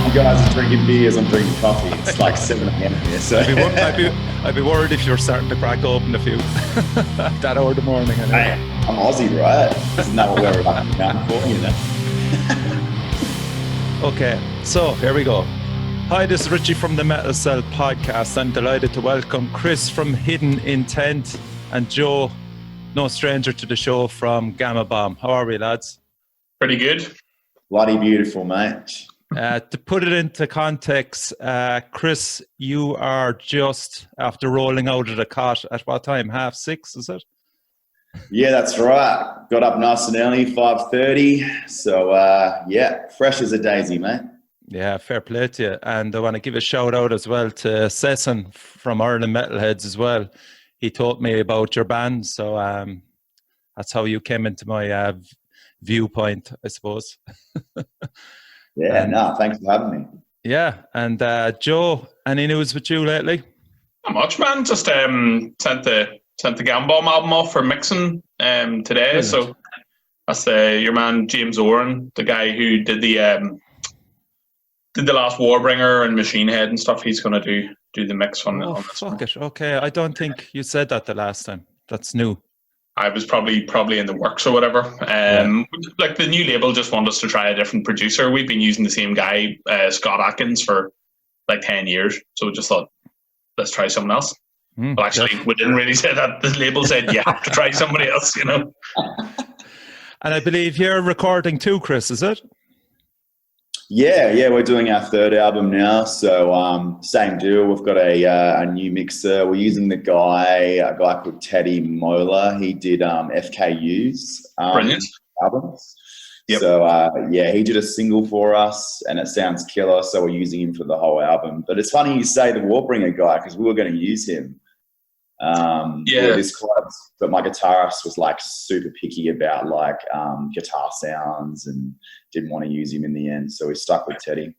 you guys are drinking beers, I'm drinking coffee. It's like 7 a.m. here, so... I'd be worried if you're starting to crack open a few that hour of the morning. Anyway. I'm Aussie, right? Isn't that what we're like down for, you know? Okay, so here we go. Hi, this is Richie from the Metal Cell podcast. I'm delighted to welcome Chris from Hidden Intent and Joe, no stranger to the show, from Gamma Bomb. How are we, lads? Pretty good. Bloody beautiful, mate. To put it into context, Chris, you are just after rolling out of the cot at what time? 6:30, is it? Yeah, that's right. Got up nice and early, 5:30. So, yeah, fresh as a daisy, mate. Yeah, fair play to you. And I want to give a shout out as well to Sesson from Ireland Metalheads as well. He told me about your band, so that's how you came into my viewpoint, I suppose. Yeah, no, thanks for having me. Yeah, and Joe, any news with you lately? Not much, man. Just sent the Gamma Bomb album off for mixing today. Brilliant. So that's your man James Oren, the guy who did the Last Warbringer and Machine Head and stuff. He's going to do the mix on this fuck one. It. Okay, I don't think you said that the last time. That's new. I was probably in the works or whatever. Like the new label just wanted us to try a different producer. We've been using the same guy, Scott Atkins, for like 10 years. So we just thought, let's try someone else. Well, actually, we didn't really say that. The label said you have to try somebody else, you know. And I believe you're recording too, Chris, is it? Yeah, we're doing our third album now. So same deal. We've got a new mixer. We're using a guy called Teddy Moeller. He did FKU's albums. Yep. So he did a single for us, and it sounds killer. So we're using him for the whole album. But it's funny you say the Warbringer guy, because we were going to use him. This club, but my guitarist was like super picky about like guitar sounds and didn't want to use him in the end, so we stuck with Teddy.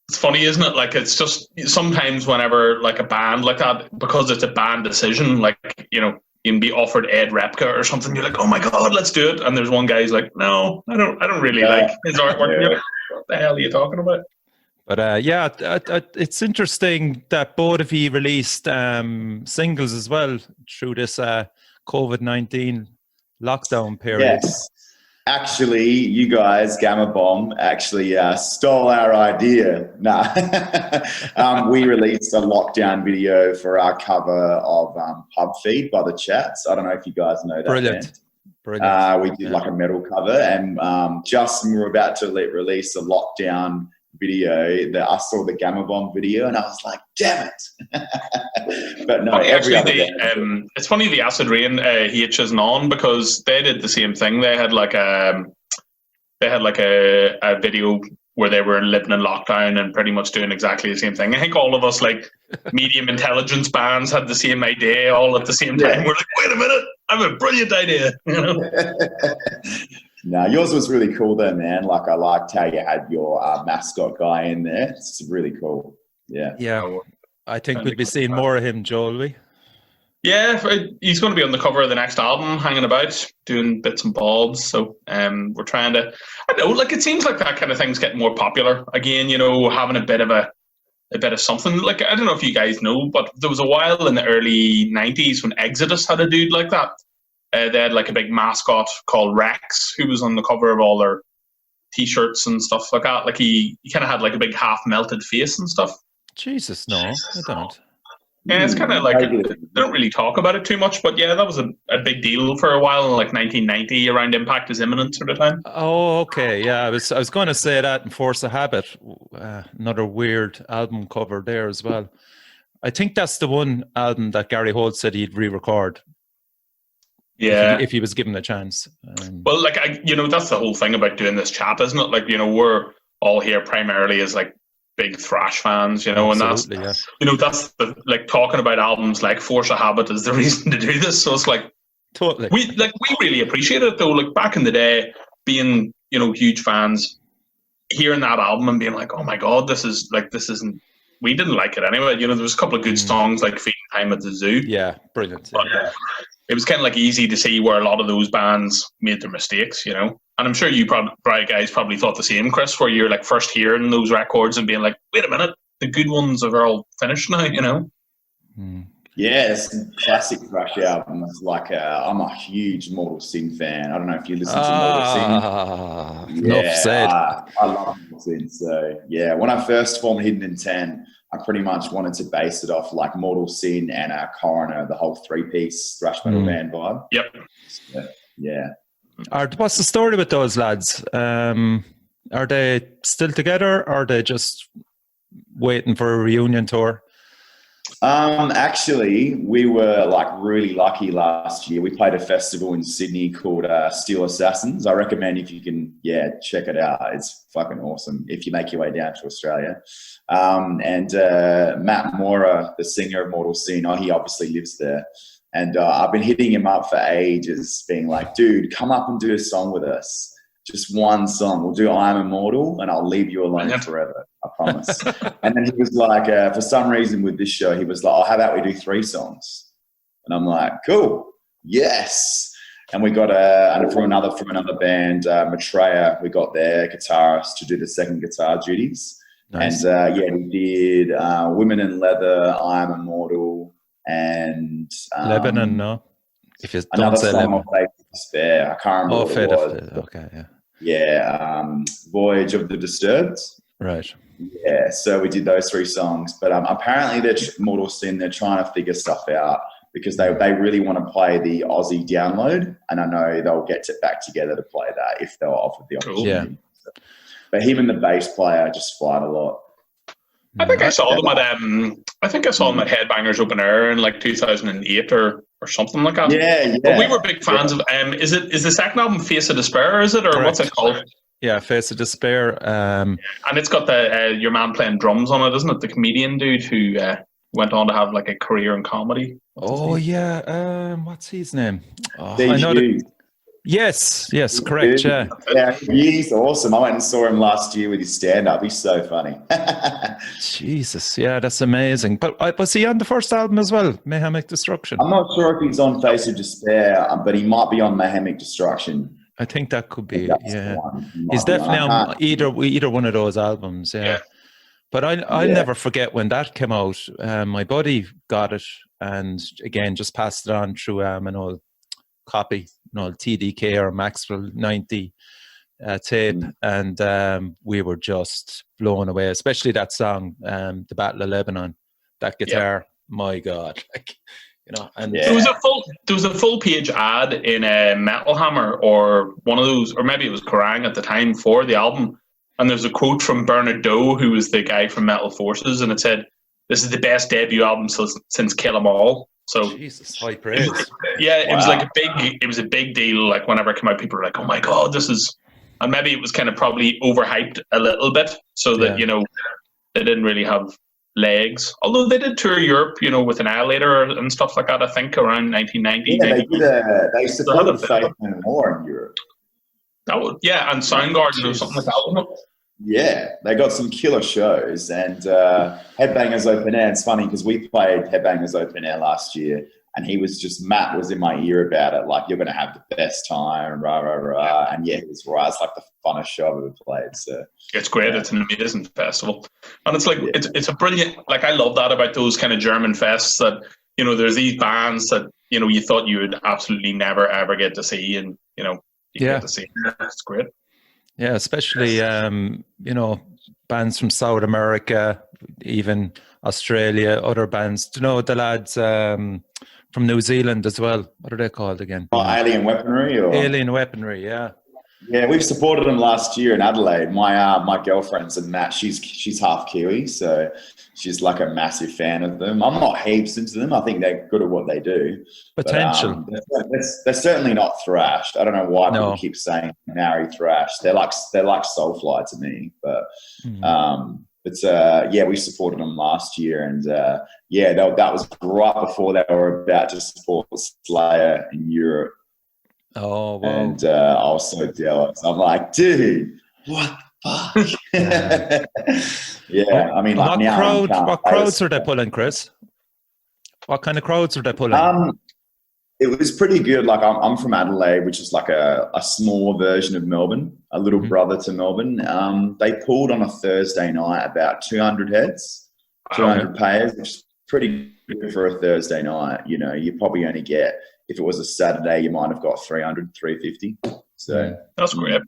It's funny, isn't it? Like, it's just sometimes whenever like a band like that, because it's a band decision, like, you know, you can be offered Ed Repka or something, you're like, oh my god, let's do it, and there's one guy who's like, no, I don't really like his artwork. You're like, what the hell are you talking about? But it's interesting that both of you released singles as well through this COVID-19 lockdown period. Yes. Actually, you guys, Gamma Bomb, actually stole our idea. We released a lockdown video for our cover of Pub Feed by the Chats. I don't know if you guys know that. Brilliant. We did like a metal cover, and just when we were about to release a lockdown video, that I saw the Gamma Bomb video and I was like, damn it. But no, it's funny the Acid Rain H isn't on, because they did the same thing. They had like a video where they were living in lockdown and pretty much doing exactly the same thing. I think all of us like medium intelligence bands had the same idea all at the same time. We're like, wait a minute, I have a brilliant idea, you know. No, yours was really cool though, man. Like, I liked how you had your mascot guy in there. It's really cool. Yeah. Yeah. I think we'll be seeing more of him, Joel, will we? Yeah, he's going to be on the cover of the next album, hanging about, doing bits and bobs. So we're trying to, I don't know, like, it seems like that kind of thing's getting more popular again, you know, having a bit of something. Like, I don't know if you guys know, but there was a while in the early 90s when Exodus had a dude like that. They had like a big mascot called Rex, who was on the cover of all their t-shirts and stuff like that. Like, he kind of had like a big half melted face and stuff. Jesus, no, I don't. Yeah, it's kind of like, they don't really talk about it too much, but yeah, that was a big deal for a while in like 1990, around Impact is Imminent sort of time. Oh, okay, yeah, I was going to say that in Force of Habit, another weird album cover there as well. I think that's the one album that Gary Holt said he'd re-record. Yeah, if he was given a chance. Well, like, that's the whole thing about doing this chat, isn't it? Like, you know, we're all here primarily as like big thrash fans, you know, absolutely, and that's that's the, like, talking about albums like Force of Habit is the reason to do this. So it's like, totally, we really appreciate it though. Like, back in the day, being, you know, huge fans, hearing that album and being like, oh my god, this isn't. We didn't like it anyway. You know, there was a couple of good songs like Feeding Time at the Zoo. Yeah, brilliant. But, it was kind of like easy to see where a lot of those bands made their mistakes, you know. And I'm sure you guys probably thought the same, Chris, where you're like first hearing those records and being like, wait a minute, the good ones are all finished now, you know? Yeah, some classic thrash albums. Like, I'm a huge Mortal Sin fan. I don't know if you listen to Mortal Sin. Enough said. I love Mortal Sin. So, yeah, when I first formed Hidden Intent, I pretty much wanted to base it off like Mortal Sin and Coroner, the whole three-piece thrash metal band vibe. Yep. So, yeah. What's the story with those lads? Are they still together, or are they just waiting for a reunion tour? Actually, we were like really lucky last year. We played a festival in Sydney called Steel Assassins. I recommend if you can, check it out. It's fucking awesome if you make your way down to Australia. And Matt Mora, the singer of Mortal Sin, he obviously lives there. And I've been hitting him up for ages, being like, dude, come up and do a song with us. Just one song. We'll do I Am Immortal and I'll leave you alone forever. I promise. And then he was like, for some reason with this show, he was like, how about we do 3 songs? And I'm like, cool. Yes. And we got from another band, Maitreya, we got their guitarist to do the second guitar duties. Nice. And we did Women in Leather, I Am Immortal, and Lebanon, no? If you don't another say song Lebanon. Faith of Despair. I can't remember what it was. Okay, yeah. Yeah, Voyage of the Disturbed. Right. Yeah, so we did those 3 songs. But apparently they're Mortal Sin, they're trying to figure stuff out because they really want to play the Aussie download. And I know they'll get back together to play that if they're offered the opportunity. Yeah. But him and the bass player just fight a lot. I think I saw them at Headbangers Open Air in like 2008 or something like that. Yeah. But we were big fans of. Is the second album Face of Despair? Is it, or Correct. What's it called? Yeah, Face of Despair. And it's got your man playing drums on it, isn't it? The comedian dude who went on to have like a career in comedy. What's his name? I know that. Yes, correct. Yeah, he's awesome. I went and saw him last year with his stand-up. He's so funny. Jesus, yeah, that's amazing. But was he on the first album as well, Mayhemic Destruction? I'm not sure if he's on Face of Despair, but he might be on Mayhemic Destruction. I think that could be, yeah. He's definitely on either one of those albums, yeah. But I'll never forget when that came out. My buddy got it and, again, just passed it on through an old copy, an old TDK or Maxwell 90 tape, and we were just blown away, especially that song, The Battle of Lebanon. That guitar, my God. And there was a full page ad in Metal Hammer or one of those, or maybe it was Kerrang at the time for the album, and there's a quote from Bernard Doe, who was the guy from Metal Forces, and it said, "This is the best debut album since Kill 'Em All." So Jesus, high praise. It was like a big deal. Like whenever it came out, people were like, "Oh my God, this is," and maybe it was kind of probably overhyped a little bit, so that they didn't really have legs. Although they did tour Europe, with Annihilator and stuff like that. I think around 1990. Yeah, they supported Faith No More in Europe. And Soundgarden or something like that. Yeah, they got some killer shows, and Headbangers Open Air. It's funny because we played Headbangers Open Air last year, and Matt was in my ear about it, like, you're going to have the best time, rah, rah, rah. And he was right. It's like the funnest show I've ever played. So it's great. Yeah. It's an amazing festival. And it's like, it's a brilliant, like, I love that about those kind of German fests that, there's these bands that, you thought you would absolutely never, ever get to see. And, you get to see. It's great. Yeah, especially, bands from South America, even Australia, other bands. Do you know the lads from New Zealand as well? What are they called again? Alien Weaponry? Alien Weaponry, yeah. Yeah, we've supported them last year in Adelaide. My girlfriend's a Matt. She's half Kiwi, so she's like a massive fan of them. I'm not heaps into them. I think they're good at what they do. Potential. But, they're certainly not thrashed. I don't know why people keep saying Maori thrash. They're like Soulfly to me. But we supported them last year, and that was right before they were about to support Slayer in Europe. Oh, wow. And I was so jealous. I'm like, dude, what the fuck? Yeah, I mean, like, what crowds are they pulling, Chris? What kind of crowds are they pulling? It was pretty good. Like I'm from Adelaide, which is like a smaller version of Melbourne, a little brother to Melbourne. They pulled on a Thursday night about 200 heads, 200 payers, which is pretty good for a Thursday night. You know, you probably only get, if it was a Saturday, you might have got 300, 350. So that's great.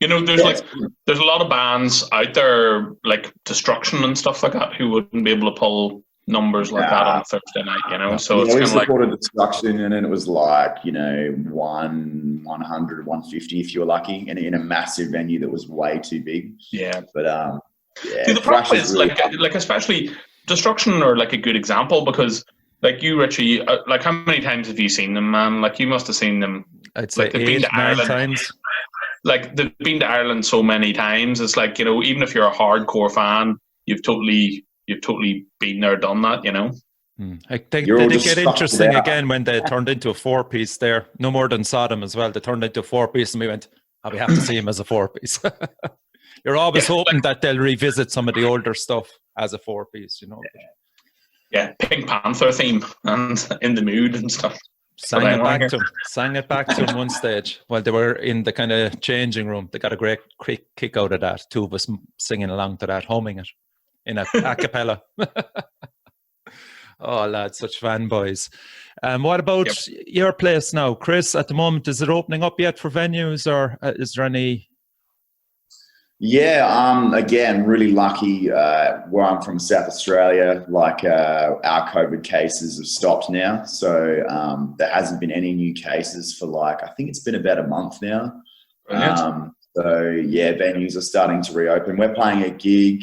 You know, there's a lot of bands out there like Destruction and stuff like that who wouldn't be able to pull numbers like that on a Thursday night, you know. So it's kind of like, we supported Destruction, and then it was like, you know, 100, 150 if you were lucky, and in a massive venue that was way too big. Yeah. But See, the problem is really like especially Destruction are like a good example, because like you, Richie, like how many times have you seen them, man? Like you must have seen them. I'd say like, 8, 9 times. Like they've been to Ireland so many times. It's like, you know, even if you're a hardcore fan, you've totally been there, done that, you know. I think did it get interesting again when they turned into a 4-piece there? No more than Sodom as well. They turned into a 4-piece, and we went, "Oh, we have to see him as a 4-piece." You're always hoping that they'll revisit some of the older stuff as a 4-piece, you know. Yeah, Pink Panther theme and In the Mood and stuff. Sang it back to him one stage while they were in the kind of changing room. They got a great kick out of that. 2 of us singing along to that, humming it in a cappella. Oh, lads, such fanboys. What about your place now, Chris? At the moment, is it opening up yet for venues, or is there any? Yeah, again, really lucky where I'm from, South Australia, like our COVID cases have stopped now. So there hasn't been any new cases for like, I think it's been about a month now. So yeah, venues are starting to reopen. We're playing a gig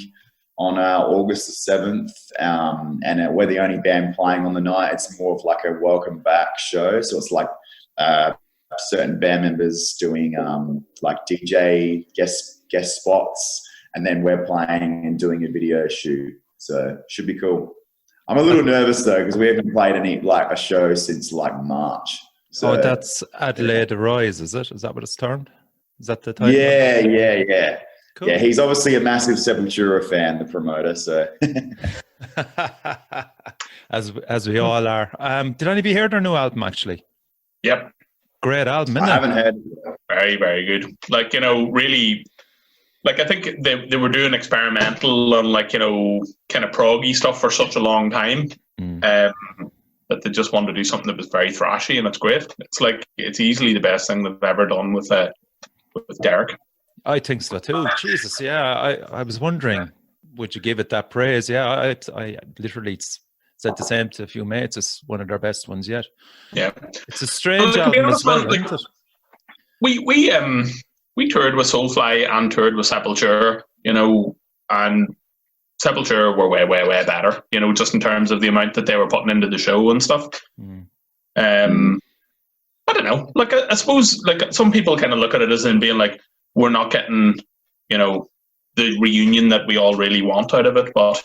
on August the 7th, and we're the only band playing on the night. It's more of like a welcome back show. So it's like certain band members doing like DJ guest spots, and then we're playing and doing a video shoot. So should be cool. I'm a little nervous though, because we haven't played a show since like March. So that's Adelaide Rise, is it? Is that what it's termed? Is that the title? Yeah. Cool. Yeah, he's obviously a massive Sepultura fan, the promoter. So, as we all are. Did any of you hear their new album? Actually, yep, great album. Isn't I haven't heard. Very, very good. Like, you know, really. Like, I think they were doing experimental and like, you know, kind of proggy stuff for such a long time, that they just wanted to do something that was very thrashy, and it's great. It's like it's easily the best thing they've ever done with Derek. I think so too. Jesus, yeah. I was wondering, would you give it that praise? Yeah, I literally said the same to a few mates. It's one of their best ones yet. Yeah, it's a strange album as well, isn't it? We toured with Soulfly and toured with Sepultura, you know, and Sepultura were way, way, way better, you know, just in terms of the amount that they were putting into the show and stuff. I don't know. Like, I suppose, like, some people kind of look at it as in being like, we're not getting, you know, the reunion that we all really want out of it, but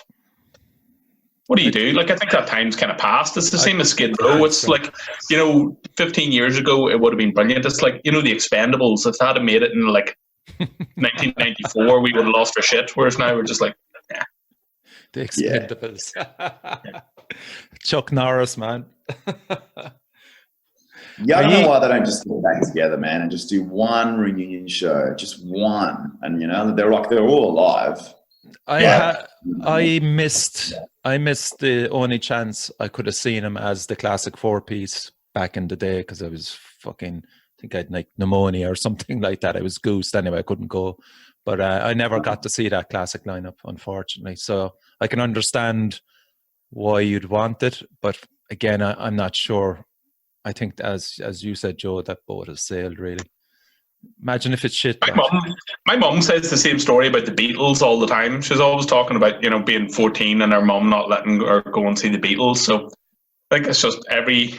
what do you do? Like, I think that time's kind of passed. It's the same as Skid Row. It's like, you know, 15 years ago, it would have been brilliant. It's like, you know, the Expendables, if that had made it in like 1994, we would have lost our shit. Whereas now we're just like, yeah. The Expendables. Yeah. Chuck Norris, man. Yeah, I don't know why they don't just get back together, man, and just do one reunion show, just one. And, you know, they're all alive. I missed the only chance I could have seen him as the classic 4-piece back in the day, because I was I think I had like pneumonia or something like that. I was goosed anyway. I couldn't go, but I never got to see that classic lineup, unfortunately. So I can understand why you'd want it, but again, I'm not sure. I think as you said, Joe, that boat has sailed really. Imagine if it's shit. My mum says the same story about the Beatles all the time. She's always talking about, you know, being 14 and her mum not letting her go and see the Beatles. So I think it's just every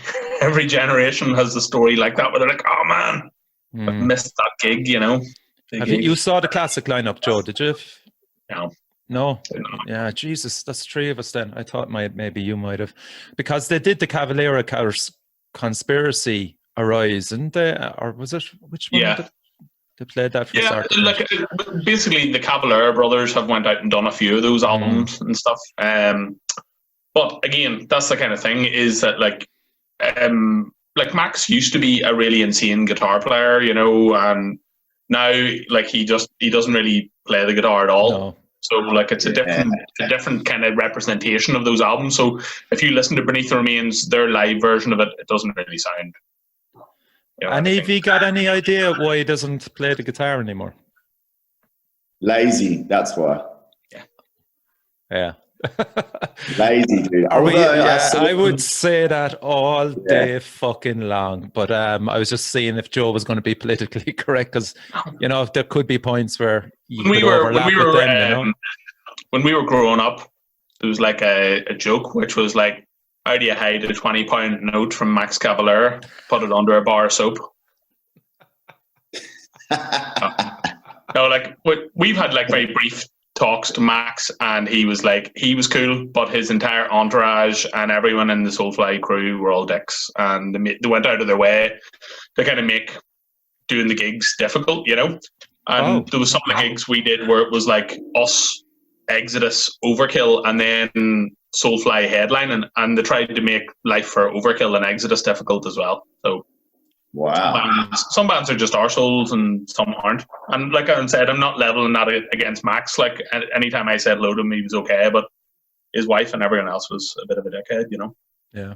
generation has a story like that where they're like, oh man, I've missed that gig, you know. You saw the classic lineup, Joe, did you? No? Yeah, Jesus, that's 3 of us then. I thought maybe you might have. Because they did the Cavalera Conspiracy Arise, didn't they? Or was it, which one? Yeah. They played that for like basically the Cavalera brothers have went out and done a few of those albums and stuff. But again, that's the kind of thing, is that like like Max used to be a really insane guitar player, you know, and now like he doesn't really play the guitar at all. No. So like it's a different kind of representation of those albums. So if you listen to Beneath the Remains, their live version of it, it doesn't really sound. You know, And have you got any idea why he doesn't play the guitar anymore? Lazy, that's why. Yeah. Lazy, dude. I would say that all day fucking long. But I was just seeing if Joe was going to be politically correct, because you know there could be points where when we were growing up, there was like a joke which was like, how do you hide a £20 note from Max Cavalera? Put it under a bar of soap. No, like we've had like very brief talks to Max, and he was cool, but his entire entourage and everyone in the Soulfly crew were all dicks, and they went out of their way to kind of make doing the gigs difficult, you know. And there was some of the gigs we did where it was like us, Exodus, Overkill, and then Soulfly headline, and they tried to make life for Overkill and Exodus difficult as well. So wow, some bands are just arseholes and some aren't. And like I said, I'm not leveling that against Max. Like anytime I said hello to him, he was okay, but his wife and everyone else was a bit of a dickhead, you know. Yeah.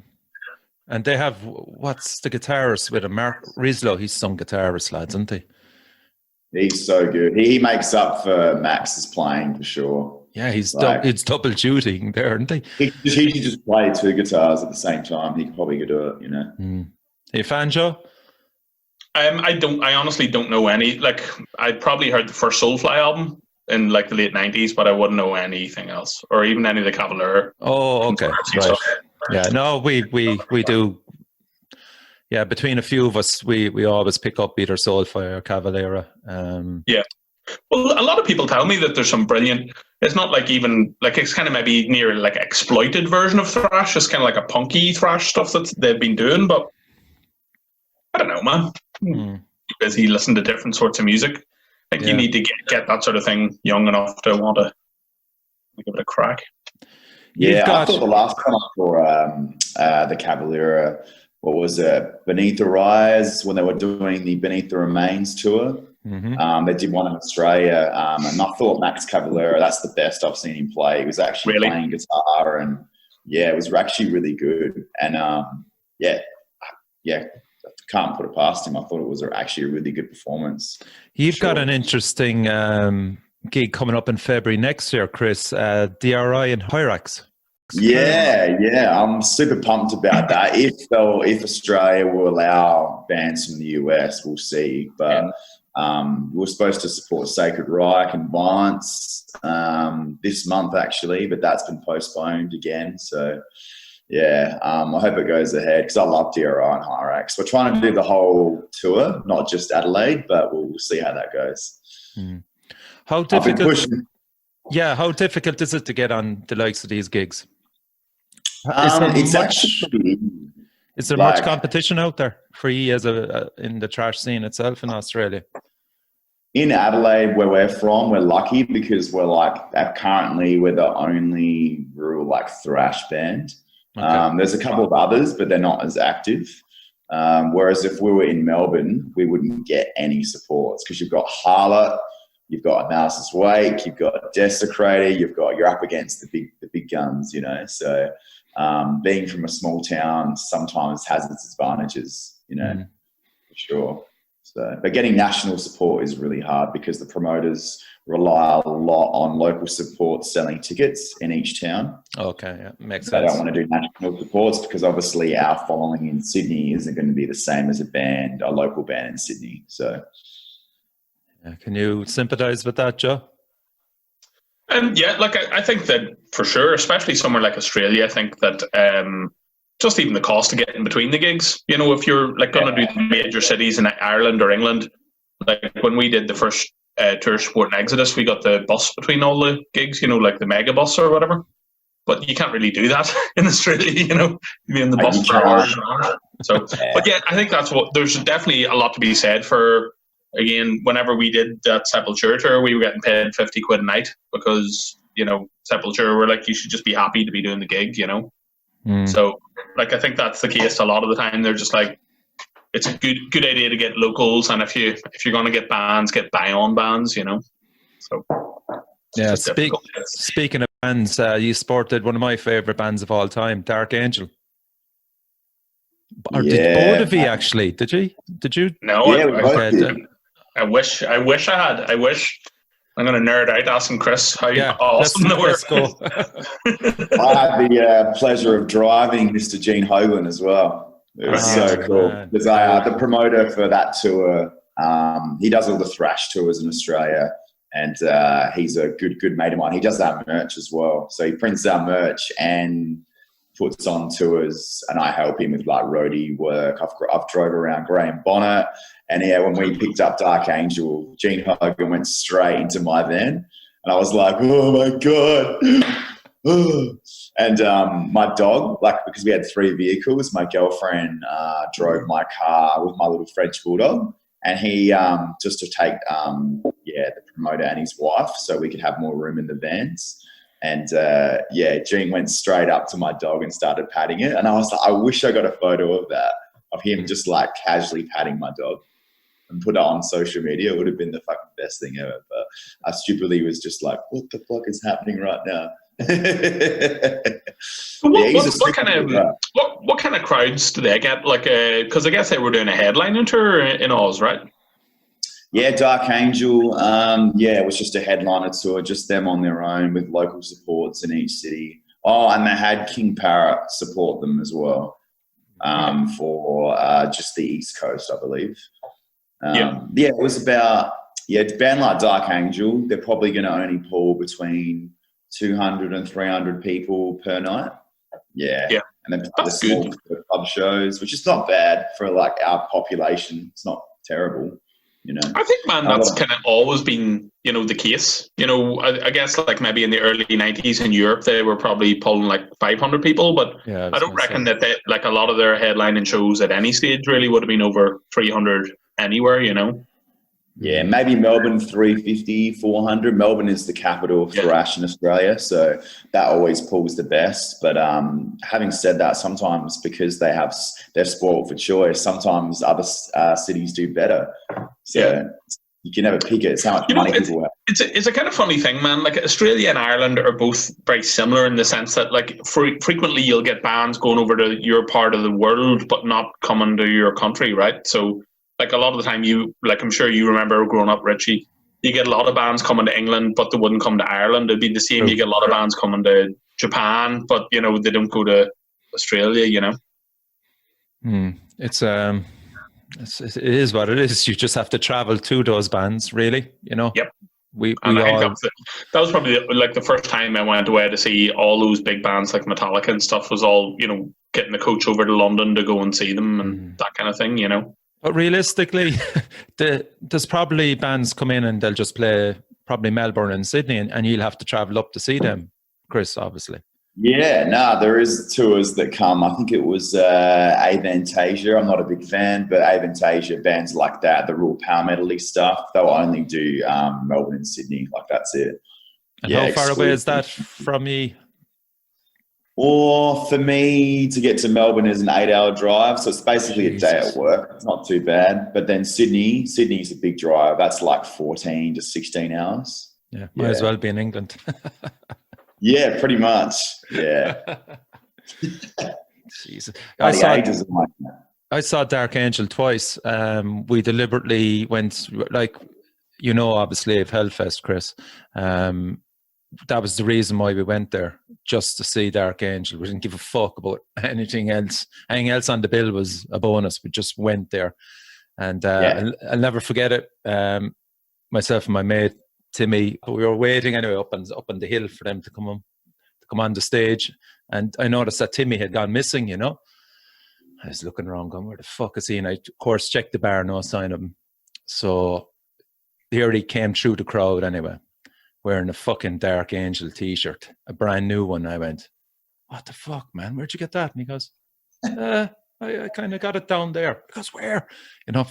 And they have, what's the guitarist with him? Mark Rislow, he's some guitarist, lads, isn't he? He's so good. He makes up for Max's playing for sure. Yeah, it's double duty there, isn't he? He should just play two guitars at the same time. He could probably do it, you know. Are you a fan, Joe? I honestly don't know any. Like, I probably heard the first Soulfly album in like the late 90s, but I wouldn't know anything else, or even any of the Cavalera. Oh, okay. Right. Yeah, no, we do. Yeah, between a few of us, we always pick up either Soulfly or Cavalera. Yeah. Well, a lot of people tell me that there's some brilliant. It's not like even like it's kind of maybe near like exploited version of thrash. It's kind of like a punky thrash stuff that they've been doing, but I don't know, man. You're busy listening to different sorts of music. I think you need to get that sort of thing young enough to want to give it a crack. Yeah, I thought the last one for the Cavalera, what was it, Beneath the Rise, when they were doing the Beneath the Remains tour. They did one in Australia, and I thought Max Cavalera, that's the best I've seen him play. He was actually playing guitar, and it was actually really good. And can't put it past him. I thought it was actually a really good performance. You've got an interesting gig coming up in February next year, Chris. DRI and Hyrax. Yeah, I'm super pumped about that. If Australia will allow bands from the US, we'll see. But we're supposed to support Sacred Reich and Violence this month actually, but that's been postponed again. So I hope it goes ahead because I love DRI and Hyrax. We're trying to do the whole tour, not just Adelaide, but we'll see how that goes. How difficult? Yeah, how difficult is it to get on the likes of these gigs? Is there much competition out there for you as in the thrash scene itself in Australia? In Adelaide, where we're from, we're lucky because we're currently we're the only real thrash band. Okay. There's a couple of others, but they're not as active. Whereas if we were in Melbourne, we wouldn't get any supports because you've got Harlot, you've got Analysis Wake, you've got Desecrator, you're up against the big guns, you know. So being from a small town sometimes has its advantages, you know, for sure. So, but getting national support is really hard because the promoters rely a lot on local support selling tickets in each town. Okay, yeah, makes sense. They don't want to do national supports because obviously our following in Sydney isn't going to be the same as a local band in Sydney. So, can you sympathise with that, Joe? I think that for sure, especially somewhere like Australia, I think that just even the cost of getting between the gigs, you know, if you're going to do the major cities in Ireland or England, like when we did the first tour supporting Exodus, we got the bus between all the gigs, you know, like the mega bus or whatever. But you can't really do that in Australia, you know, you'd be in the bus for hours and hours. So, but I think there's definitely a lot to be said for. Again, whenever we did that Sepultura tour, we were getting paid 50 quid a night because, you know, Sepultura were like, you should just be happy to be doing the gig, you know. So, I think that's the case a lot of the time. They're just like, it's a good idea to get locals, and if you're going to get bands, get buy-on bands, you know. So yeah, speaking of bands, you supported one of my favorite bands of all time, Dark Angel. Or did both of you actually? Did you? No, Yeah, we both did. I wish I had. I wish. I'm going to nerd out asking Chris how awesome they were. Let's go. I had the pleasure of driving Mr. Gene Hoagland as well. It was so cool. Because the promoter for that tour, he does all the thrash tours in Australia, and he's a good mate of mine. He does our merch as well. So he prints our merch and puts on tours, and I help him with like roadie work. I've drove around Graham Bonnet, and when we picked up Dark Angel, Gene Hoagland went straight into my van, and I was like, oh my God. And my dog, because we had 3 vehicles, my girlfriend drove my car with my little French bulldog, and he just to take the promoter and his wife so we could have more room in the vans. And Gene went straight up to my dog and started patting it. And I was like, I wish I got a photo of that, of him just like casually patting my dog, and put it on social media. It would have been the fucking best thing ever. But I stupidly was just like, what the fuck is happening right now? What kind of crowds do they get? Like, because I guess they were doing a headlining tour in Oz, right? Yeah, Dark Angel. It was just a headliner tour, just them on their own with local supports in each city. Oh, and they had King Parrot support them as well for just the East Coast, I believe. It was about a band like Dark Angel. They're probably going to only pull between 200 and 300 people per night. Yeah. And then the small club shows, which is not bad for like our population. It's not terrible. You know, I think, man, that's kind of always been, the case. I guess like maybe in the early 90s in Europe, they were probably pulling like 500 people, but I don't reckon that they, like a lot of their headlining shows at any stage really would have been over 300 anywhere, Yeah, maybe Melbourne 350, 400. Melbourne is the capital of thrash in Australia, so that always pulls the best. But having said that, sometimes because they're spoiled for choice, sometimes other cities do better. So you can never pick it. It's how much money people have. It's a kind of funny thing, man. Like Australia and Ireland are both very similar in the sense that like frequently you'll get bands going over to your part of the world, but not coming to your country, right? So like a lot of the time I'm sure you remember growing up, Richie, you get a lot of bands coming to England, but they wouldn't come to Ireland. It'd be the same. You get a lot of bands coming to Japan, but they don't go to Australia, It is what it is. You just have to travel to those bands, really. Yep. That was probably like the first time I went away to see all those big bands like Metallica and stuff. Was all getting the coach over to London to go and see them and that kind of thing. But realistically, there's probably bands come in and they'll just play probably Melbourne and Sydney, and you'll have to travel up to see them, Chris, obviously. Yeah, there is tours that come. I think it was Avantasia. I'm not a big fan, but Avantasia, bands like that, the real power metal-y stuff, they'll only do Melbourne and Sydney. Like, that's it. And how far away is that from me? Or for me to get to Melbourne is an 8-hour drive, so it's basically a day at work. It's not too bad. But then Sydney's a big drive. That's like 14 to 16 hours. Yeah, might as well be in England. Yeah, pretty much. Yeah. Jesus. I saw Dark Angel twice. We deliberately went, obviously of Hellfest, Chris. That was the reason why we went there, just to see Dark Angel. We didn't give a fuck about anything else. Anything else on the bill was a bonus. We just went there. And I'll never forget it. Myself and my mate, Timmy, we were waiting anyway up on the hill for them to come on the stage. And I noticed that Timmy had gone missing, I was looking around going, where the fuck is he? And I, of course, checked the bar, no sign of him. So here he came through the crowd anyway, wearing a fucking Dark Angel t-shirt, a brand new one. I went, what the fuck, man? Where'd you get that? And he goes, I kind of got it down there. He goes, where?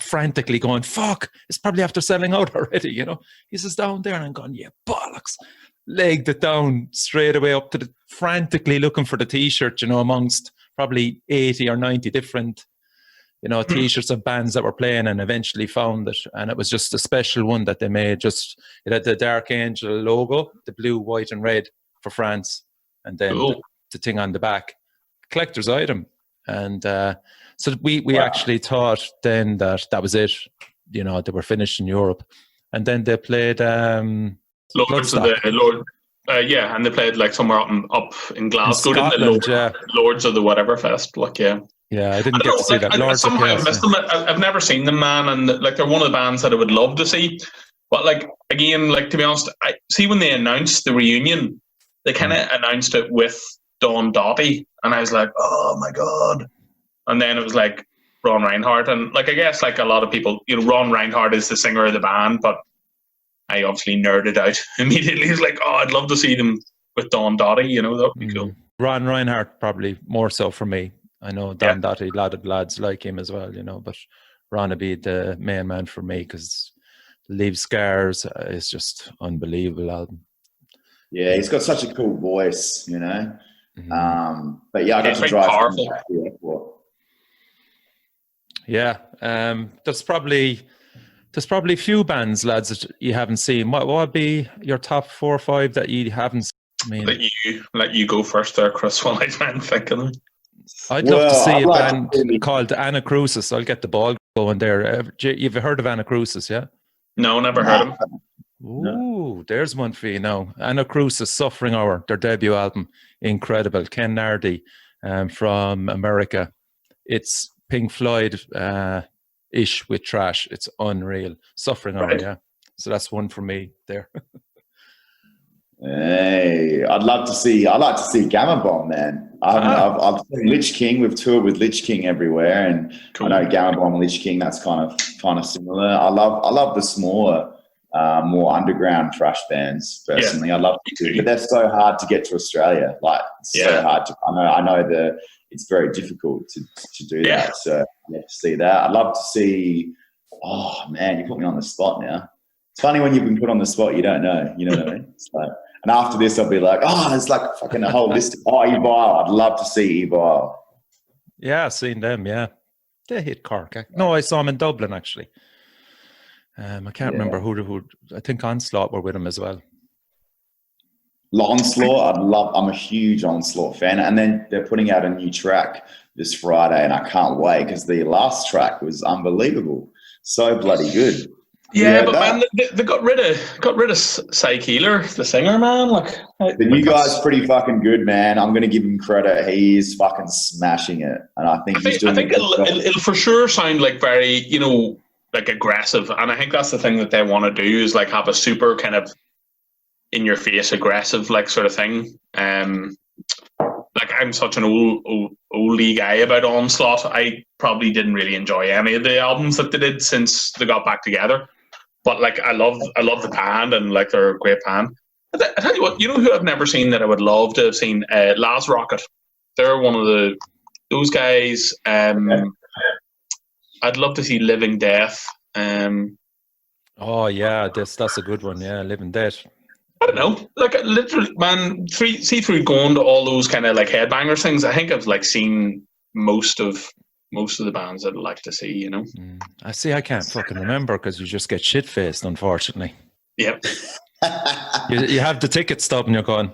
Frantically going, fuck, it's probably after selling out already, He says, down there. And I'm going, yeah, bollocks. Legged it down straight away up to frantically looking for the t-shirt, amongst probably 80 or 90 different you know, T-shirts of bands that were playing, and eventually found it. And it was just a special one that they made. Just it had the Dark Angel logo, the blue, white, and red for France, and then the thing on the back, collector's item. And so we actually thought then that was it. You know, they were finished in Europe, and then they played Lords of the Lord. Yeah, and they played like somewhere up in Glasgow, in Scotland, Lords of the whatever fest. Like, yeah, I didn't get to see that. Lords somehow I missed them. I've never seen them, man, and like they're one of the bands that I would love to see. But like again, like to be honest, I see when they announced the reunion, they kind of announced it with Don Dottie, and I was like, oh my god. And then it was like Ron Reinhardt, and like I guess like a lot of people, you know, Ron Reinhardt is the singer of the band, but I obviously nerded out immediately. It's like, oh, I'd love to see them with Don Dottie, you know, that would be cool. Ron Reinhardt probably more so for me. I know Don Dottie, a lot of lads like him as well, you know, but Ron would be the main man for me because Leave Scars is just unbelievable album. Yeah, he's got such a cool voice, you know. But yeah, I got to drive to the airport. Yeah, there's probably a few bands, lads, that you haven't seen. What would be your top 4 or 5 that you haven't seen? Let you go first there, Chris, while I try and think of them. I'd love to see a band called Anachrosis. I'll get the ball going there. You've heard of Anachrosis, yeah? No, never heard of them. Ooh, there's one for you now. Anachrosis, Suffering Hour, their debut album. Incredible. Ken Nardi from America. It's Pink Floyd ish with trash. It's unreal. Suffering Hour, yeah. So that's one for me there. Hey, I'd like to see Gamma Bomb, man. I've seen Lich King. We've toured with Lich King everywhere, and cool. I know Gamma Bomb, Lich King. That's kind of similar. I love the smaller, more underground thrash bands. Personally, I love to do, but they're so hard to get to Australia. Like so hard to. I know it's very difficult to do that. So yeah, to see that. I'd love to see. Oh man, you put me on the spot now. It's funny when you've been put on the spot, you don't know. You know what I mean? It's like, and after this, I'll be like, oh, there's like fucking a whole list. Evil. I'd love to see Evil. Yeah, I've seen them. Yeah, they hit Cork. No, I saw them in Dublin actually. I can't remember who. I think Onslaught were with them as well. Onslaught, I'm a huge Onslaught fan, and then they're putting out a new track this Friday, and I can't wait because the last track was unbelievable, so bloody good. Yeah, but man, they got rid of Cy Keeler, the singer, man. Like the new guy's pretty fucking good, man. I'm gonna give him credit. He is fucking smashing it, and I think it'll for sure sound like very, you know, like aggressive, and I think that's the thing that they want to do is like have a super kind of in your face aggressive like sort of thing. Like I'm such an oldie guy about Onslaught. I probably didn't really enjoy any of the albums that they did since they got back together. But like I love the band, and like they're a great band. I tell you what, you know who I've never seen that I would love to have seen? Laz Rocket. They're one of those guys. I'd love to see Living Death. Oh yeah, that's a good one. Yeah, Living Death. I don't know, like literally, man. See through going to all those kind of like headbangers things. I think I've like seen most of the bands I'd like to see. You know, I see. I can't fucking remember because you just get shit faced, unfortunately. Yep. you have the ticket stub and you're going,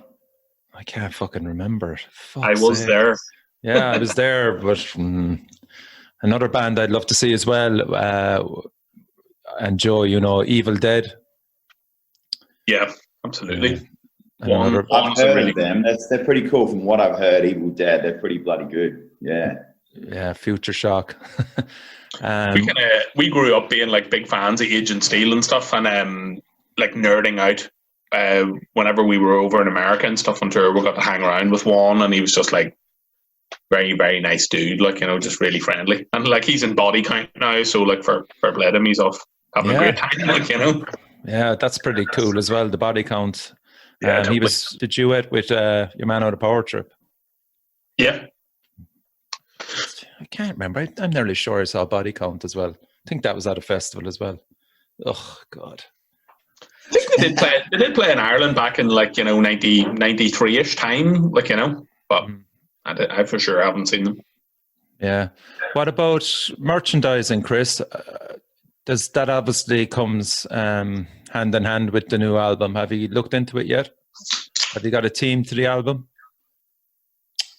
I can't fucking remember. I was there. Yeah, I was there, but another band I'd love to see as well. And Joe, you know, Evil Dead. Yeah. Absolutely. I've heard of them. They're pretty cool from what I've heard. Evil Dead, they're pretty bloody good. Yeah. Yeah, Future Shock. We grew up being like big fans of Agent Steel and stuff, and like nerding out. Whenever we were over in America and stuff on tour, we got to hang around with Juan, and he was just like very, very nice dude, like, you know, just really friendly. And like he's in Body Count now, so like for bled him, he's off having a great time, like, you know. Yeah, that's pretty cool as well. The Body Count. Yeah, he was the duet with your man on the Power Trip. Yeah. I can't remember. I'm nearly sure I saw Body Count as well. I think that was at a festival as well. Oh God. I think they did play in Ireland back in like, you know, 93-ish time, like, you know. But I for sure haven't seen them. Yeah. What about merchandising, Chris? Does that obviously comes hand in hand with the new album? Have you looked into it yet? Have you got a team to the album?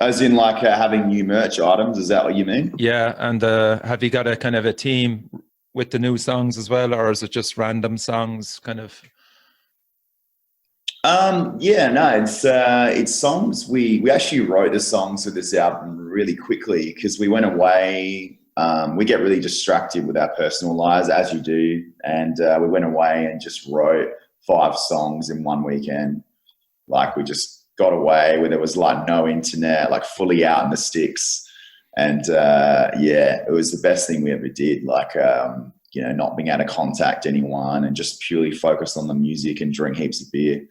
As in like having new merch items, is that what you mean? Yeah, and have you got a kind of a team with the new songs as well, or is it just random songs kind of? Yeah, no, it's songs. We actually wrote the songs for this album really quickly because we went away. We get really distracted with our personal lives, as you do, and we went away and just wrote 5 songs in one weekend. Like we just got away where there was like no internet, like fully out in the sticks, and yeah, it was the best thing we ever did. Like you know, not being able to contact anyone and just purely focus on the music and drink heaps of beer.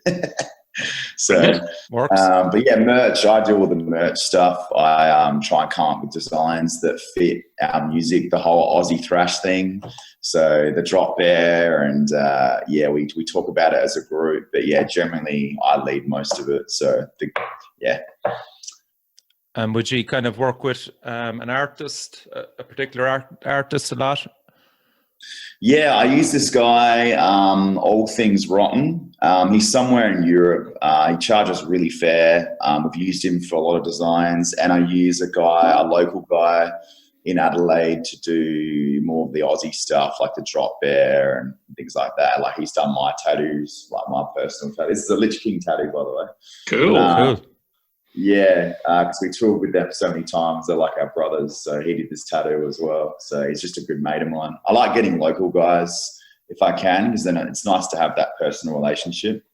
So, but yeah, merch, I do all the merch stuff. I try and come up with designs that fit our music, the whole Aussie thrash thing. So the drop bear and yeah, we talk about it as a group, but yeah, generally I lead most of it. So yeah. Would you kind of work with an artist, a particular artist a lot? Yeah, I use this guy, All Things Rotten. He's somewhere in Europe. He charges really fair. We've used him for a lot of designs, and I use a local guy in Adelaide to do more of the Aussie stuff, like the drop bear and things like that. Like he's done my tattoos, like my personal tattoo. This is a Lich King tattoo, by the way. Cool, cool. Yeah, because we toured with them so many times. They're like our brothers. So he did this tattoo as well. So he's just a good mate of mine. I like getting local guys if I can, because then it's nice to have that personal relationship.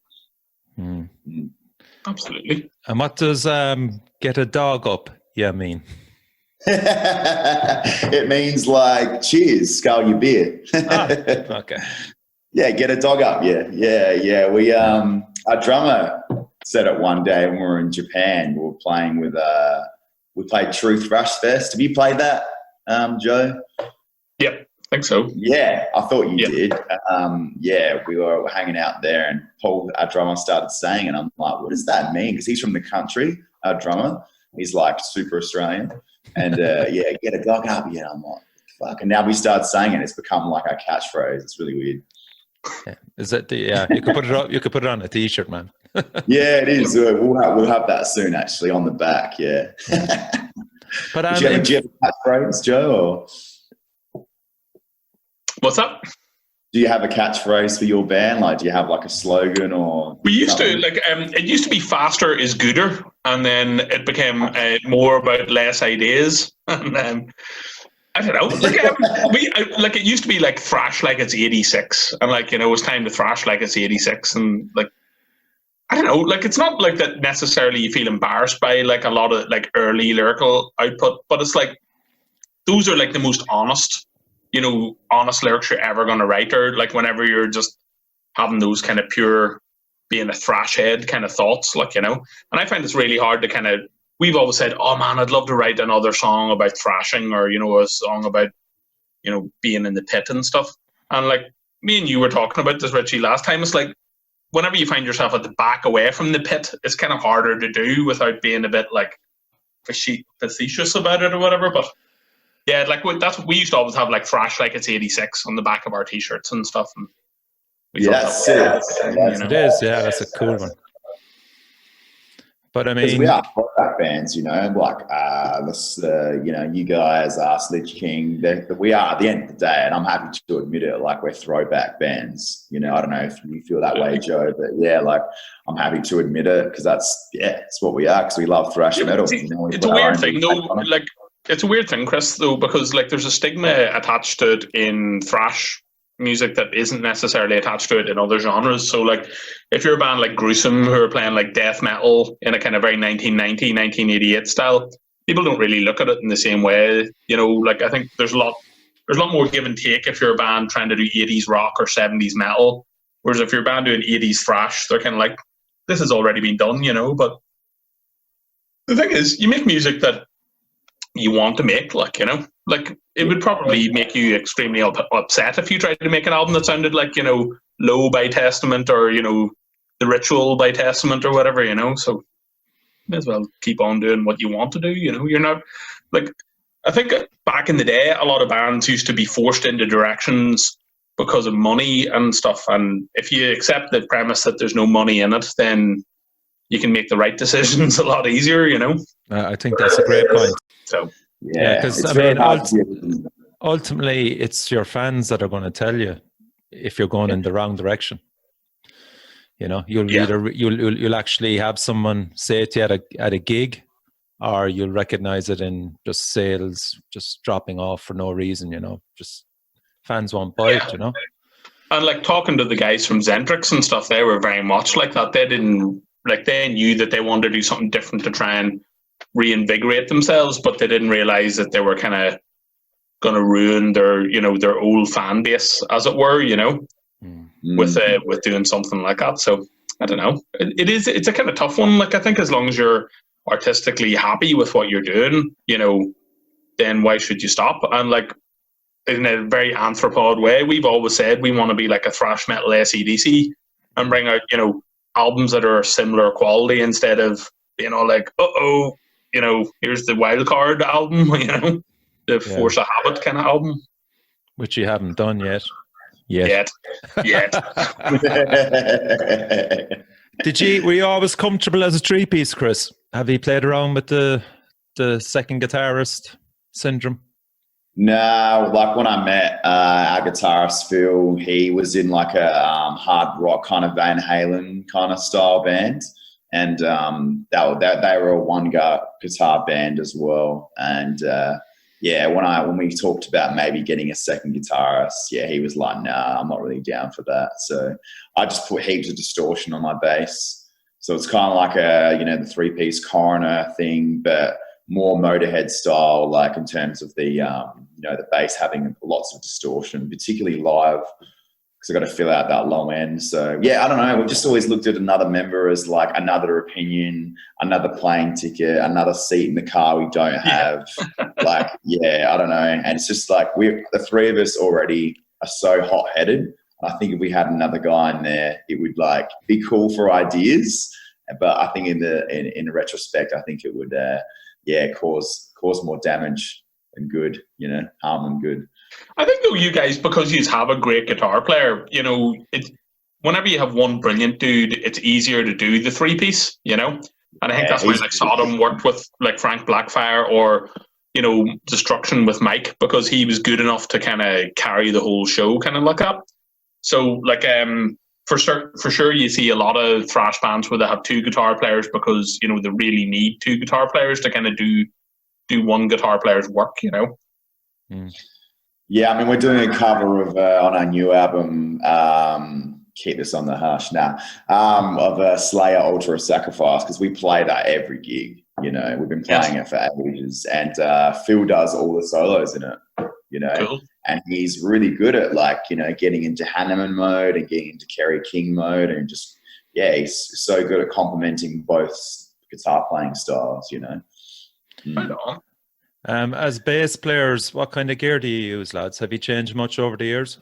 Absolutely. And what does get a dog up mean? It means like cheers, scull your beer. Okay. Yeah, get a dog up. Yeah. We our drummer said it one day when we were in Japan. We were playing with we played Truth Thrash Fest. Have you played that, Joe? Yep, I think so. Yeah, I thought you did. Yeah, we were hanging out there, and Paul, our drummer, started saying, and I'm like, what does that mean? Because he's from the country, our drummer. He's like super Australian. And yeah, get a dog up. Yeah, I'm like, fuck. And now we start saying it. It's become like our catchphrase. It's really weird. Yeah. Is that the? Yeah, you could put it up. You could put it on a T-shirt, man. Yeah, it is. We'll have that soon, actually, on the back. Yeah. But do you have a catchphrase, Joe? Or? What's up? Do you have a catchphrase for your band? Like, do you have like a slogan or? We used to it used to be faster is gooder, and then it became more about less ideas, and then. I don't know. Like, it used to be like thrash like it's 86, and like, you know, it's time to thrash like it's 86, and like, I don't know. Like, it's not like that necessarily you feel embarrassed by like a lot of like early lyrical output, but it's like those are like the most honest, you know, honest lyrics you're ever going to write, or like whenever you're just having those kind of pure being a thrash head kind of thoughts, like, you know. And I find it's really hard to kind of. We've always said, oh man, I'd love to write another song about thrashing, or, you know, a song about, you know, being in the pit and stuff. And like me and you were talking about this, Richie, last time. It's like whenever you find yourself at the back away from the pit, it's kind of harder to do without being a bit like facetious about it or whatever. But yeah, like that's what we used to always have, like thrash like it's 86 on the back of our t-shirts and stuff. And yes, it is. Yeah, that's a cool one. But I mean, we are throwback bands, you know, like you know, you guys, Lich King. We are at the end of the day, and I'm happy to admit it. Like, we're throwback bands. You know, I don't know if you feel that way, Joe, but yeah, like I'm happy to admit it because it's what we are. Because we love thrash metal. See, you know, it's a weird thing, though. Like, it's a weird thing, Chris, though, because like there's a stigma attached to it in thrash music that isn't necessarily attached to it in other genres. So like if you're a band like Gruesome who are playing like death metal in a kind of very 1990, 1988 style, people don't really look at it in the same way. You know, like I think there's a lot more give and take if you're a band trying to do 80s rock or 70s metal. Whereas if you're a band doing 80s thrash, they're kind of like, this has already been done, you know. But the thing is, you make music that you want to make, like, you know, like it would probably make you extremely upset if you tried to make an album that sounded like, you know, Low by Testament or, you know, The Ritual by Testament or whatever, you know. So may as well keep on doing what you want to do, you know. You're not like, I think back in the day, a lot of bands used to be forced into directions because of money and stuff. And if you accept the premise that there's no money in it, then you can make the right decisions a lot easier, you know? I think that's a great point. So, yeah, because I mean, ultimately, it's your fans that are going to tell you if you're going in the wrong direction. You know, you'll actually have someone say it to you at a gig, or you'll recognize it in just sales just dropping off for no reason. You know, just fans won't buy it. You know, and like talking to the guys from Zentrix and stuff, they were very much like that. They didn't they knew that they wanted to do something different to try and reinvigorate themselves, but they didn't realize that they were kind of going to ruin their their old fan base, as it were. You know. With doing something like that. So I don't know. It's a kind of tough one. Like I think as long as you're artistically happy with what you're doing, you know, then why should you stop? And like in a very anthropod way, we've always said we want to be like a thrash metal AC/DC and bring out, you know, albums that are similar quality instead of, you know, like, you know, here's the wild card album, you know, the Force of Habit kind of album. Which you haven't done yet. Yet. Were you always comfortable as a three-piece, Chris? Have you played around with the second guitarist syndrome? No, like when I met our guitarist Phil, he was in like a hard rock kind of Van Halen kind of style band, and they were a one guitar band as well. And when we talked about maybe getting a second guitarist, he was like, nah, I'm not really down for that. So I just put heaps of distortion on my bass. So it's kind of like the three-piece Coroner thing, but more Motorhead style, like in terms of the bass having lots of distortion, particularly live, because I've got to fill out that low end. So I don't know. We've just always looked at another member as like another opinion, another plane ticket, another seat in the car we don't have. I don't know. And it's just like the three of us already are so hot-headed. I think if we had another guy in there, it would like be cool for ideas. But I think in retrospect, I think it would cause more damage than good. You know, harm than good. I think though you guys, because you have a great guitar player, you know, whenever you have one brilliant dude, it's easier to do the three-piece, you know? And I think that's why like Sodom worked with like Frank Blackfire, or, you know, Destruction with Mike, because he was good enough to kind of carry the whole show kind of like that. So like for sure you see a lot of thrash bands where they have two guitar players because, you know, they really need two guitar players to kind of do one guitar player's work, you know? Yeah, I mean, we're doing a cover of on our new album, keep this on the hush now, of Slayer Altar of Sacrifice, because we play that every gig, you know. We've been playing it for ages, and Phil does all the solos in it, you know. Cool. And he's really good at, like, you know, getting into Hanneman mode and getting into Kerry King mode, and just, he's so good at complementing both guitar playing styles, you know. Right on. As bass players, what kind of gear do you use, lads? Have you changed much over the years?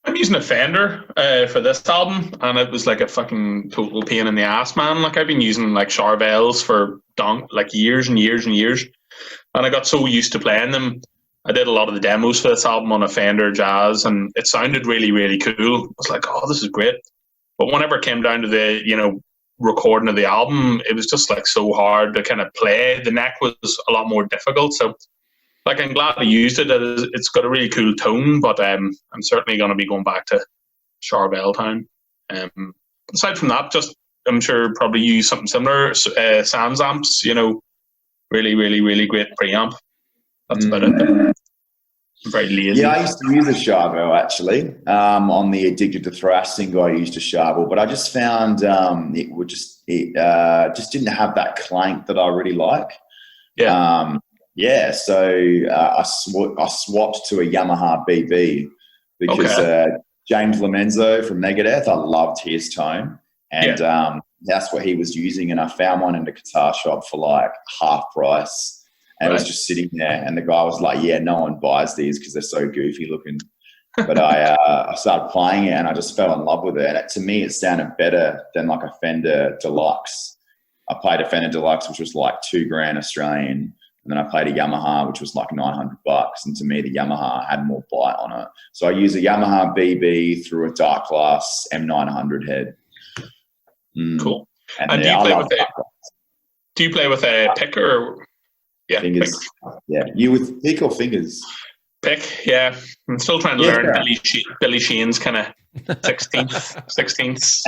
I'm using a Fender for this album, and it was like a fucking total pain in the ass, man. Like I've been using like Charvels for years and years and years, and I got so used to playing them. I did a lot of the demos for this album on a Fender Jazz, and it sounded really, really cool. I was like, oh, this is great. But whenever it came down to the, you know, recording of the album, it was just like so hard to kind of play. The neck was a lot more difficult, so like I'm glad I used it. It's got a really cool tone, but I'm certainly going to be going back to Charvel Town. Aside from that, just I'm sure probably use something similar. Sans amps, you know, really, really, really great preamp. That's about it. I'm very lazy. Yeah, I used to use a Charvel actually. On the Addicted to Thrash single, I used a Charvel, but I just found it just didn't have that clank that I really like. Yeah. So I swapped to a Yamaha BB because James Lomenzo from Megadeth, I loved his tone, and that's what he was using, and I found one in the guitar shop for like half price. And it was just sitting there, and the guy was like, yeah, no one buys these because they're so goofy looking. But I started playing it, and I just fell in love with it. And to me, it sounded better than like a Fender Deluxe. I played a Fender Deluxe, which was like $2,000 Australian. And then I played a Yamaha, which was like $900. And to me, the Yamaha had more bite on it. So I use a Yamaha BB through a Dark Glass M900 head. Cool. And do you play with a pick or fingers? Pick. Yeah, you with pick or fingers? Pick, yeah. I'm still trying to learn Billy Sheehan's kind of 16th. It's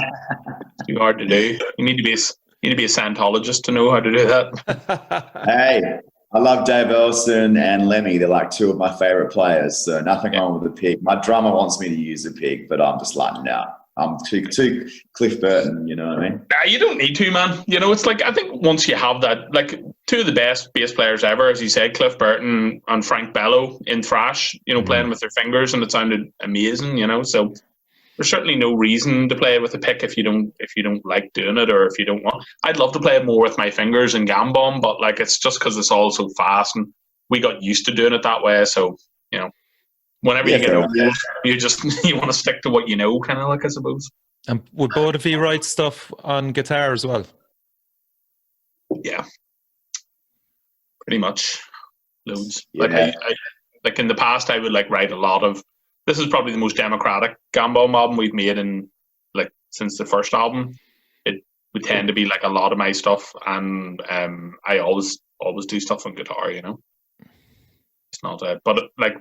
too hard to do. You need to be a Scientologist to know how to do that. Hey, I love Dave Ellison and Lemmy. They're like two of my favorite players. So nothing wrong with the pick. My drummer wants me to use a pick, but I'm just like, no. I'm too Cliff Burton, you know what I mean? Nah, you don't need to, man. You know, it's like, I think once you have that, like two of the best bass players ever, as you said, Cliff Burton and Frank Bello in thrash, you know, playing with their fingers, and it sounded amazing, you know. So there's certainly no reason to play with a pick if you don't like doing it, or if you don't want. I'd love to play it more with my fingers and gambon, but like it's just because it's all so fast, and we got used to doing it that way. So, you know. Whenever you get old, you want to stick to what you know, kind of like, I suppose. And would both of you write stuff on guitar as well? Yeah, pretty much, loads. Yeah. Like like in the past, I would like write a lot of. This is probably the most democratic gambon album we've made in like since the first album. It would tend to be like a lot of my stuff, and I always do stuff on guitar. You know, it's not but like.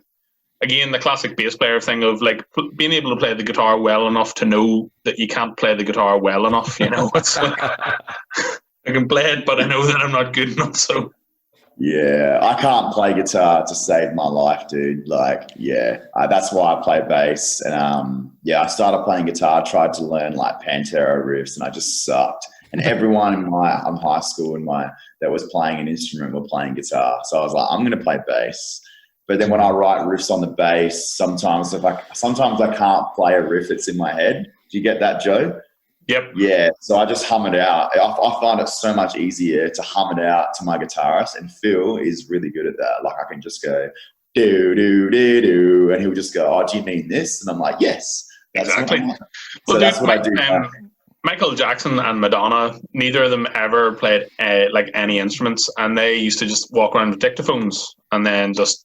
Again, the classic bass player thing of like being able to play the guitar well enough to know that you can't play the guitar well enough. You know, it's like, I can play it, but I know that I'm not good enough. So yeah, I can't play guitar to save my life, dude. Like, that's why I play bass. And I started playing guitar, tried to learn like Pantera riffs, and I just sucked. And everyone in my high school that was playing an instrument were playing guitar. So I was like, I'm going to play bass. But then when I write riffs on the bass, sometimes I can't play a riff that's in my head. Do you get that, Joe? Yep. Yeah. So I just hum it out. I find it so much easier to hum it out to my guitarist, and Phil is really good at that. Like I can just go do do do do, and he'll just go, "Oh, do you mean this?" And I'm like, "Yes, exactly." So that's what I do. Michael Jackson and Madonna, neither of them ever played like any instruments, and they used to just walk around with dictaphones and then just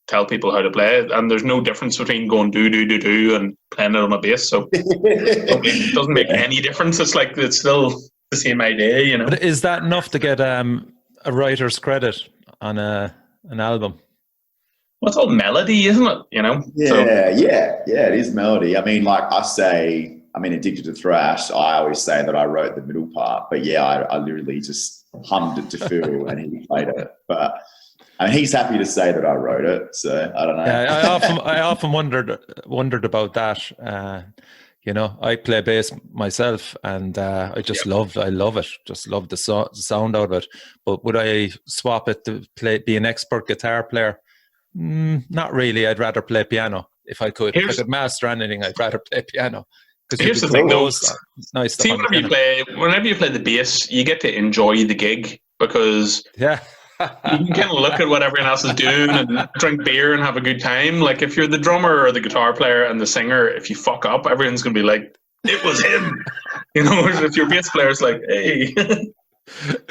tell people how to play it, and there's no difference between going do do do do and playing it on a bass. So it doesn't make any difference. It's like it's still the same idea, you know. But is that enough to get a writer's credit on an album? Well, it's all melody, isn't it? You know. Yeah, it is melody. I mean, like Addicted to Thrash, I always say that I wrote the middle part, but I literally just hummed it to Phil and he played it. But I mean, he's happy to say that I wrote it, so I don't know. Yeah, I often wondered about that. You know, I play bass myself, and I love it. Just love the sound out of it. But would I swap it to be an expert guitar player? Not really. I'd rather play piano if I could. If I could master anything, I'd rather play piano. Here's the thing, though. It's nice. See, whenever you play the bass, you get to enjoy the gig because you can kind of look at what everyone else is doing and drink beer and have a good time. Like if you're the drummer or the guitar player and the singer, if you fuck up, everyone's gonna be like, "It was him," you know. If your bass player's like, "Hey."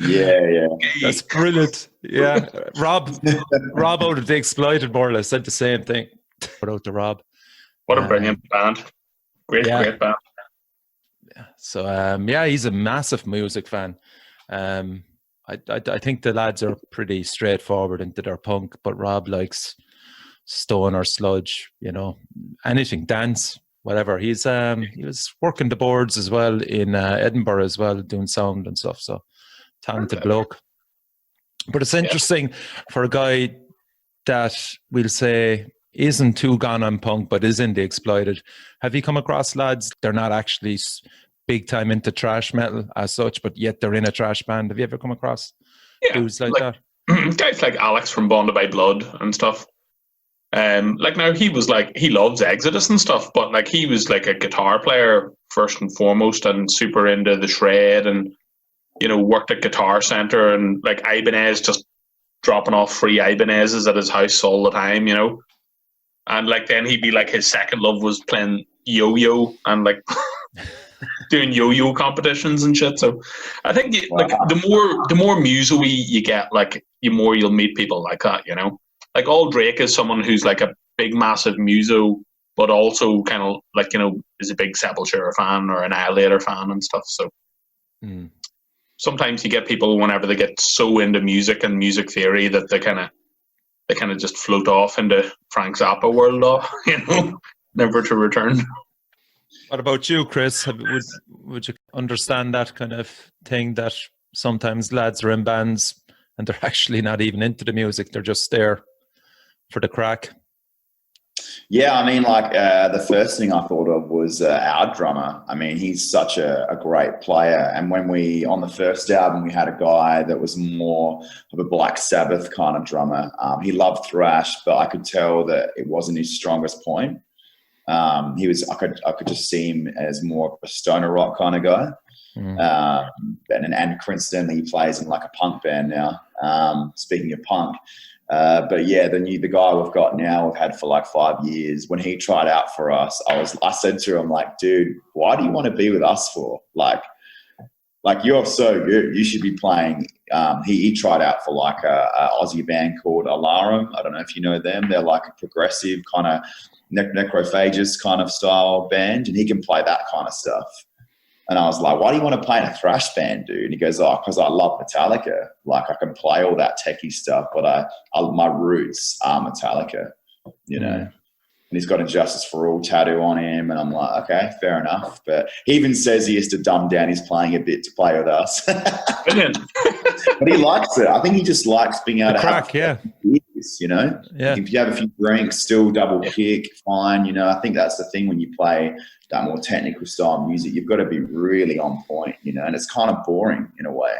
Yeah, that's brilliant. Yeah, Rob out of The Exploited more or less said the same thing. Shout out to Rob. What a brilliant band. Great band. Yeah. So he's a massive music fan. I think the lads are pretty straightforward into their punk, but Rob likes stone or sludge, you know, anything, dance, whatever. He was working the boards as well in Edinburgh as well, doing sound and stuff. So talented bloke. But it's interesting for a guy that we'll say isn't too gone on punk, but is in The Exploited. Have you come across lads? They're not actually big time into thrash metal as such, but yet they're in a thrash band. Have you ever come across dudes like that? Guys like Alex from Bonded by Blood and stuff. Like now he loves Exodus and stuff, but like he was like a guitar player first and foremost and super into the shred and, you know, worked at Guitar Center and like Ibanez, just dropping off free Ibanezes at his house all the time, you know. And like then he'd be like his second love was playing yo-yo and like doing yo-yo competitions and shit. So I think like the more muso-y you get, like the more you'll meet people like that, you know. Like all Drake is someone who's like a big massive muso, but also kind of like, you know, is a big Sepultura fan or an Annihilator fan and stuff. So sometimes you get people whenever they get so into music and music theory that they kind of just float off into Frank Zappa world, you know, never to return. What about you, Chris? Would you understand that kind of thing, that sometimes lads are in bands and they're actually not even into the music, they're just there for the crack? Yeah, I mean, like the first thing I thought of was our drummer. I mean, he's such a great player. And when on the first album, we had a guy that was more of a Black Sabbath kind of drummer. He loved thrash, but I could tell that it wasn't his strongest point. I could just see him as more of a stoner rock kind of guy. And coincidentally, he plays in like a punk band now. Speaking of punk. But yeah, the guy we've got now, we've had for like 5 years. When he tried out for us, I said to him, like, dude, why do you want to be with us for? Like you're so good. You should be playing. He tried out for like a Aussie band called Alarum. I don't know if you know them. They're like a progressive kind of necrophagist kind of style band, and he can play that kind of stuff. And I was like, why do you want to play in a thrash band, dude? And he goes, oh, because I love Metallica. Like, I can play all that techie stuff, but my roots are Metallica, you know? And he's got Injustice for All tattoo on him. And I'm like, okay, fair enough. But he even says he has to dumb down his playing a bit to play with us. Brilliant. But he likes it. I think he just likes being able to crack, have beers, you know? Yeah. If you have a few drinks, still double kick, fine. You know, I think that's the thing when you play that more technical style music, you've got to be really on point, you know, and it's kind of boring in a way.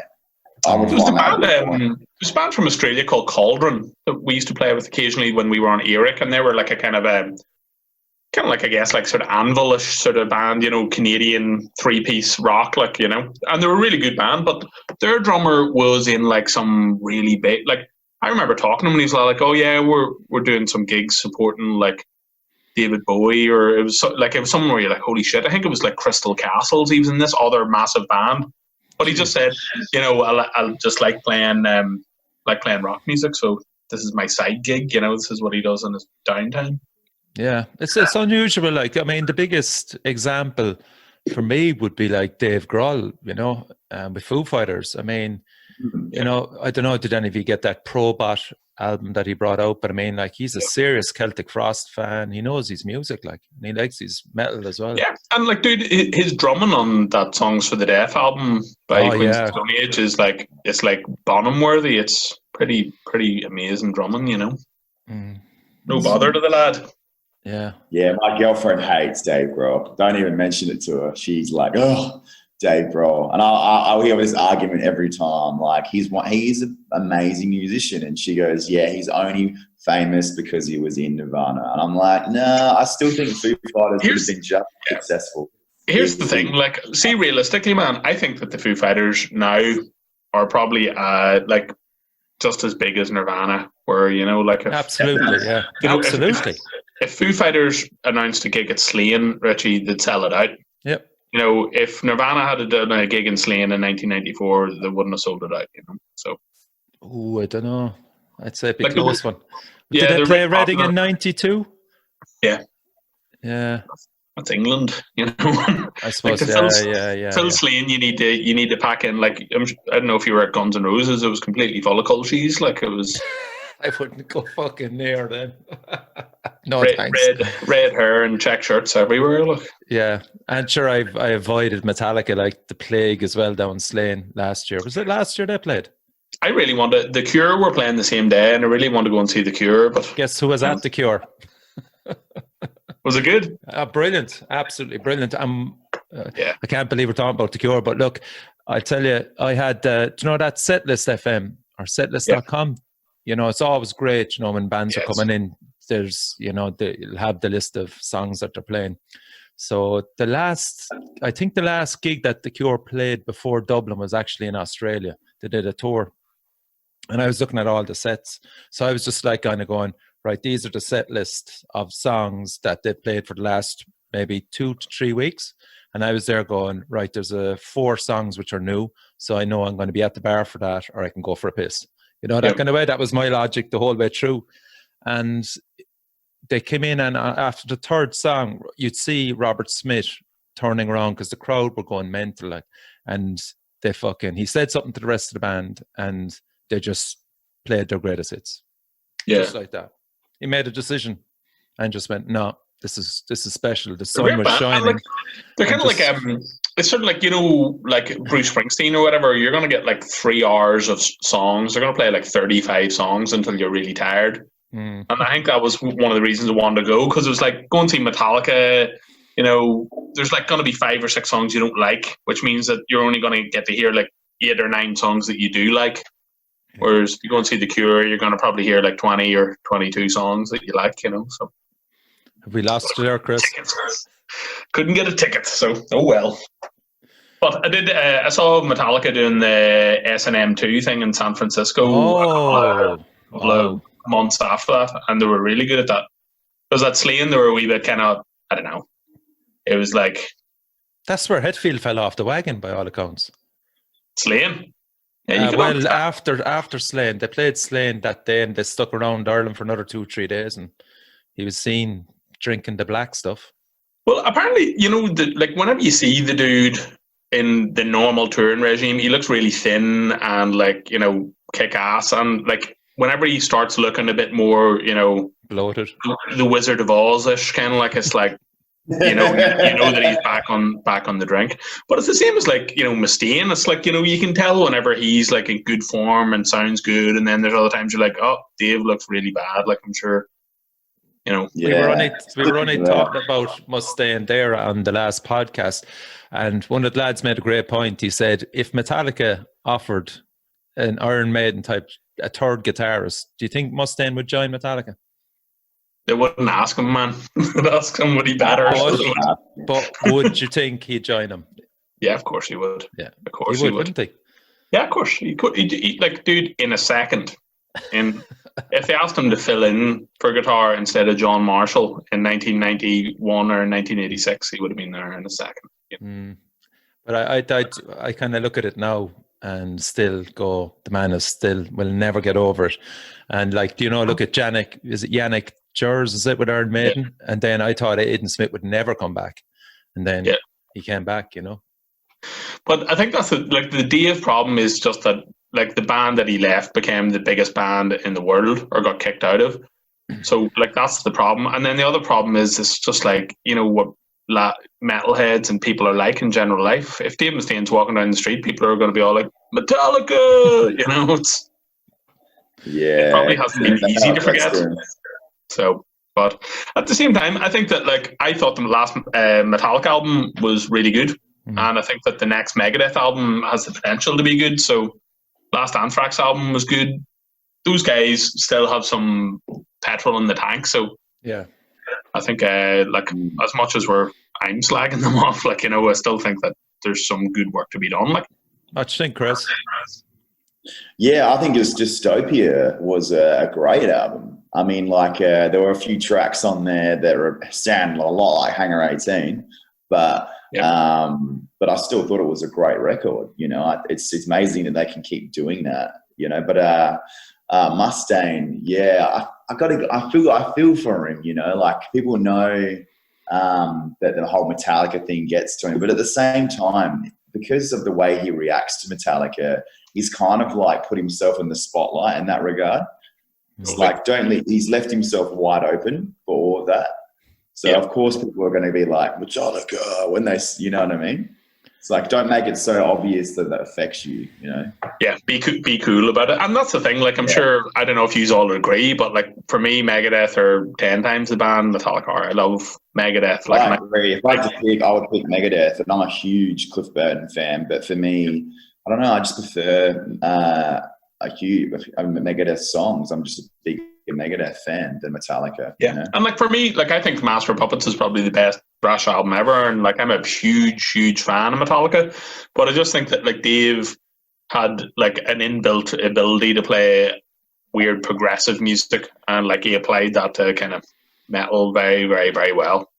There's a band from Australia called Cauldron that we used to play with occasionally when we were on Eric, and they were like a kind of like, I guess, like sort of anvil-ish sort of band, you know, Canadian 3-piece rock, like, you know, and they were a really good band, but their drummer was in like some really big, like, I remember talking to him and he's like, oh yeah, we're doing some gigs supporting like David Bowie, or it was somewhere where you're like, holy shit. I think it was like Crystal Castles. He was in this other massive band, but he just said, you know, I'll just like playing rock music. So this is my side gig. You know, this is what he does in his downtime. Yeah, it's unusual. Like, I mean, the biggest example for me would be like Dave Grohl, you know, with Foo Fighters. I mean, you know, I don't know, did any of you get that Probot album that he brought out? But I mean, like, he's a serious Celtic Frost fan. He knows his music, like, and he likes his metal as well. Yeah, and like, dude, his drumming on that Songs for the Deaf album by Queens of the Stone Age is like, it's like Bonham worthy. It's pretty amazing drumming, you know. No bother to the lad. Yeah, my girlfriend hates Dave Grohl. Don't even mention it to her. She's like, oh, Dave Grohl. And we have this argument every time. Like, he's an amazing musician. And she goes, yeah, he's only famous because he was in Nirvana. And I'm like, no, I still think Foo Fighters would have been just successful. Here's the thing. Like, see, realistically, man, I think that the Foo Fighters now are probably like just as big as Nirvana were, you know, like absolutely, yeah, you know, absolutely. If Foo Fighters announced a gig at Slane, Richie, they'd sell it out. Yep. You know, if Nirvana had done a gig in Slane in 1994, they wouldn't have sold it out, you know. So, I don't know. I'd say a bit close one. Yeah, did they play Reading in 92? Yeah. Yeah. That's England, you know. I suppose. Like Phil Slane, you need to pack in, like, I don't know if you were at Guns N' Roses. It was completely full of cultures. Like, it was. I wouldn't go fucking near them. No, thanks. Red hair and check shirts everywhere. Look. Yeah, and sure, I avoided Metallica like the plague as well down Slane last year. Was it last year they played? I really wanted. The Cure were playing the same day, and I really wanted to go and see the Cure. But guess who was at the Cure? Was it good? Brilliant, absolutely brilliant. I can't believe we're talking about the Cure, but look, I'll tell you, I had. Do you know that Setlist FM or Setlist.com? You know, it's always great, you know, when bands are coming in, there's, you know, they'll have the list of songs that they're playing. So I think the last gig that the Cure played before Dublin was actually in Australia. They did a tour. And I was looking at all the sets. So I was just like kind of going, right, these are the set list of songs that they played for the last maybe 2 to 3 weeks. And I was there going, right, there's 4 songs which are new, so I know I'm going to be at the bar for that, or I can go for a piss. You know, that kind of way. That was my logic the whole way through. And they came in, and after the 3rd song, you'd see Robert Smith turning around because the crowd were going mental, like, and he said something to the rest of the band, and they just played their greatest hits. Just like that. He made a decision and just went, no, this is special. The sun was shining. Like, they're kind of like it's sort of like, you know, like Bruce Springsteen or whatever. You're going to get like 3 hours of songs. They're going to play like 35 songs until you're really tired. And I think that was one of the reasons I wanted to go, because it was like, go and see Metallica. You know, there's like going to be 5 or 6 songs you don't like, which means that you're only going to get to hear like 8 or 9 songs that you do like. Whereas if you go and see The Cure, you're going to probably hear like 20 or 22 songs that you like, you know. So have we lost you there, Chris? Couldn't get a ticket, so oh well. But I did. I saw Metallica doing the S&M2 thing in San Francisco. A couple of months after that, and they were really good at that. Because at Slane, they were a wee bit kind of, I don't know. It was like, that's where Hetfield fell off the wagon, by all accounts. Slane. Yeah, well, after Slane, they played Slane that day, and they stuck around Ireland for another 2-3 days, and he was seen drinking the black stuff. Well, apparently, you know, like whenever you see the dude in the normal touring regime, he looks really thin and like, you know, kick ass, and like whenever he starts looking a bit more, you know, bloated, the Wizard of Oz-ish, kind of like, it's like, you know that he's back on the drink. But it's the same as like, you know, Mustaine. It's like, you know, you can tell whenever he's like in good form and sounds good, and then there's other times you're like, oh, Dave looks really bad. Like, I'm sure, you know. We were only talking about Mustaine there on the last podcast, and one of the lads made a great point. He said, if Metallica offered an Iron Maiden type, a 3rd guitarist, do you think Mustaine would join Metallica? They wouldn't ask him, man. They'd ask him, would he better? But would you think he'd join him? Yeah, of course he would. Yeah, of course he would, wouldn't he? Yeah, of course he could. He'd, like, dude, in a second. If they asked him to fill in for guitar instead of John Marshall in 1991 or 1986, he would have been there in a second. Yeah. But I kind of look at it now and still go, the man will never get over it. And like, do you know, look at Yannick, is it Yannick Jers, is it, with Iron Maiden? Yeah. And then I thought Aidan Smith would never come back. And then he came back, you know. But I think that's the Dave problem is just that, like, the band that he left became the biggest band in the world, or got kicked out of. So, like, that's the problem. And then the other problem is, it's just like, you know, what metalheads and people are like in general life. If Dave Mustaine's walking down the street, people are going to be all like, Metallica! You know, it probably hasn't been easy to forget. So, but at the same time, I think that, like, I thought the last Metallica album was really good. And I think that the next Megadeth album has the potential to be good. So, last Anthrax album was good. Those guys still have some petrol in the tank. So, yeah, I think like, as much as I'm slagging them off, like, you know, I still think that there's some good work to be done. Like, what do you think, Chris? Yeah, I think it's Dystopia was a great album. I mean, like, there were a few tracks on there that sound a lot like Hangar 18, but I still thought it was a great record. You know, it's amazing that they can keep doing that. You know, but Mustaine, yeah, I feel for him. You know, like, people know that the whole Metallica thing gets to him, but at the same time, because of the way he reacts to Metallica, he's kind of like put himself in the spotlight in that regard. It's like, he's left himself wide open for all of that. So of course people are going to be like, Metallica, when they, you know what I mean? It's like, don't make it so obvious that affects you, you know? Yeah, be cool about it. And that's the thing, like, I'm sure, I don't know if you all agree, but like, for me, Megadeth are 10 times the band Metallica are. I love Megadeth. Like, I agree. If I had to pick, I would pick Megadeth, and I'm a huge Cliff Burton fan, but for me, I don't know, I just prefer Megadeth songs. I'm just a big Megadeth fan than Metallica. Yeah, you know? And like, for me, like, I think Master of Puppets is probably the best thrash album ever, and like, I'm a huge fan of Metallica, but I just think that, like, Dave had like an inbuilt ability to play weird progressive music, and like, he applied that to kind of metal very, very, very well.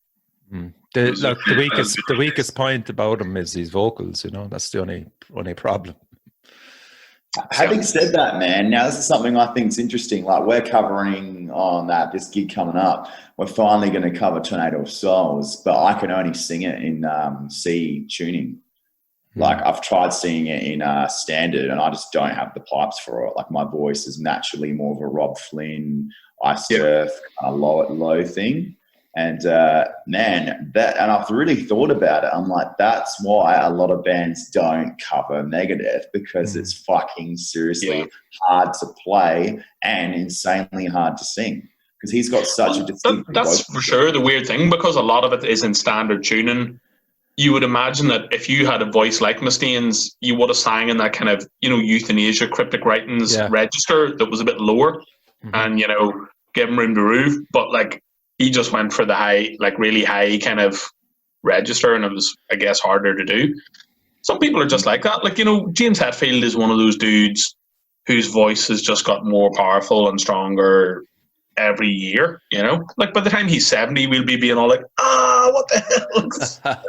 The weakest point about him is his vocals. You know, that's the only problem. Having said that, man, now this is something I think is interesting. Like, we're covering on this gig coming up. We're finally going to cover Tornado of Souls, but I can only sing it in C tuning. Like, I've tried singing it in standard, and I just don't have the pipes for it. Like, my voice is naturally more of a Rob Flynn, Ice Earth, low thing. And man, and I've really thought about it. I'm like, that's why a lot of bands don't cover Megadeth, because it's fucking seriously hard to play and insanely hard to sing, because he's got such a distinct that's for sure the weird thing, because a lot of it is in standard tuning. You would imagine that if you had a voice like Mustaine's, you would have sang in that kind of, you know, euthanasia, cryptic writings register that was a bit lower, and, you know, give him room to groove. But like, he just went for the high, like really high kind of register, and it was, I guess, harder to do. Some people are just like that. Like, you know, James Hetfield is one of those dudes whose voice has just got more powerful and stronger every year, you know? Like, by the time he's 70, we'll be being all like, what the hell?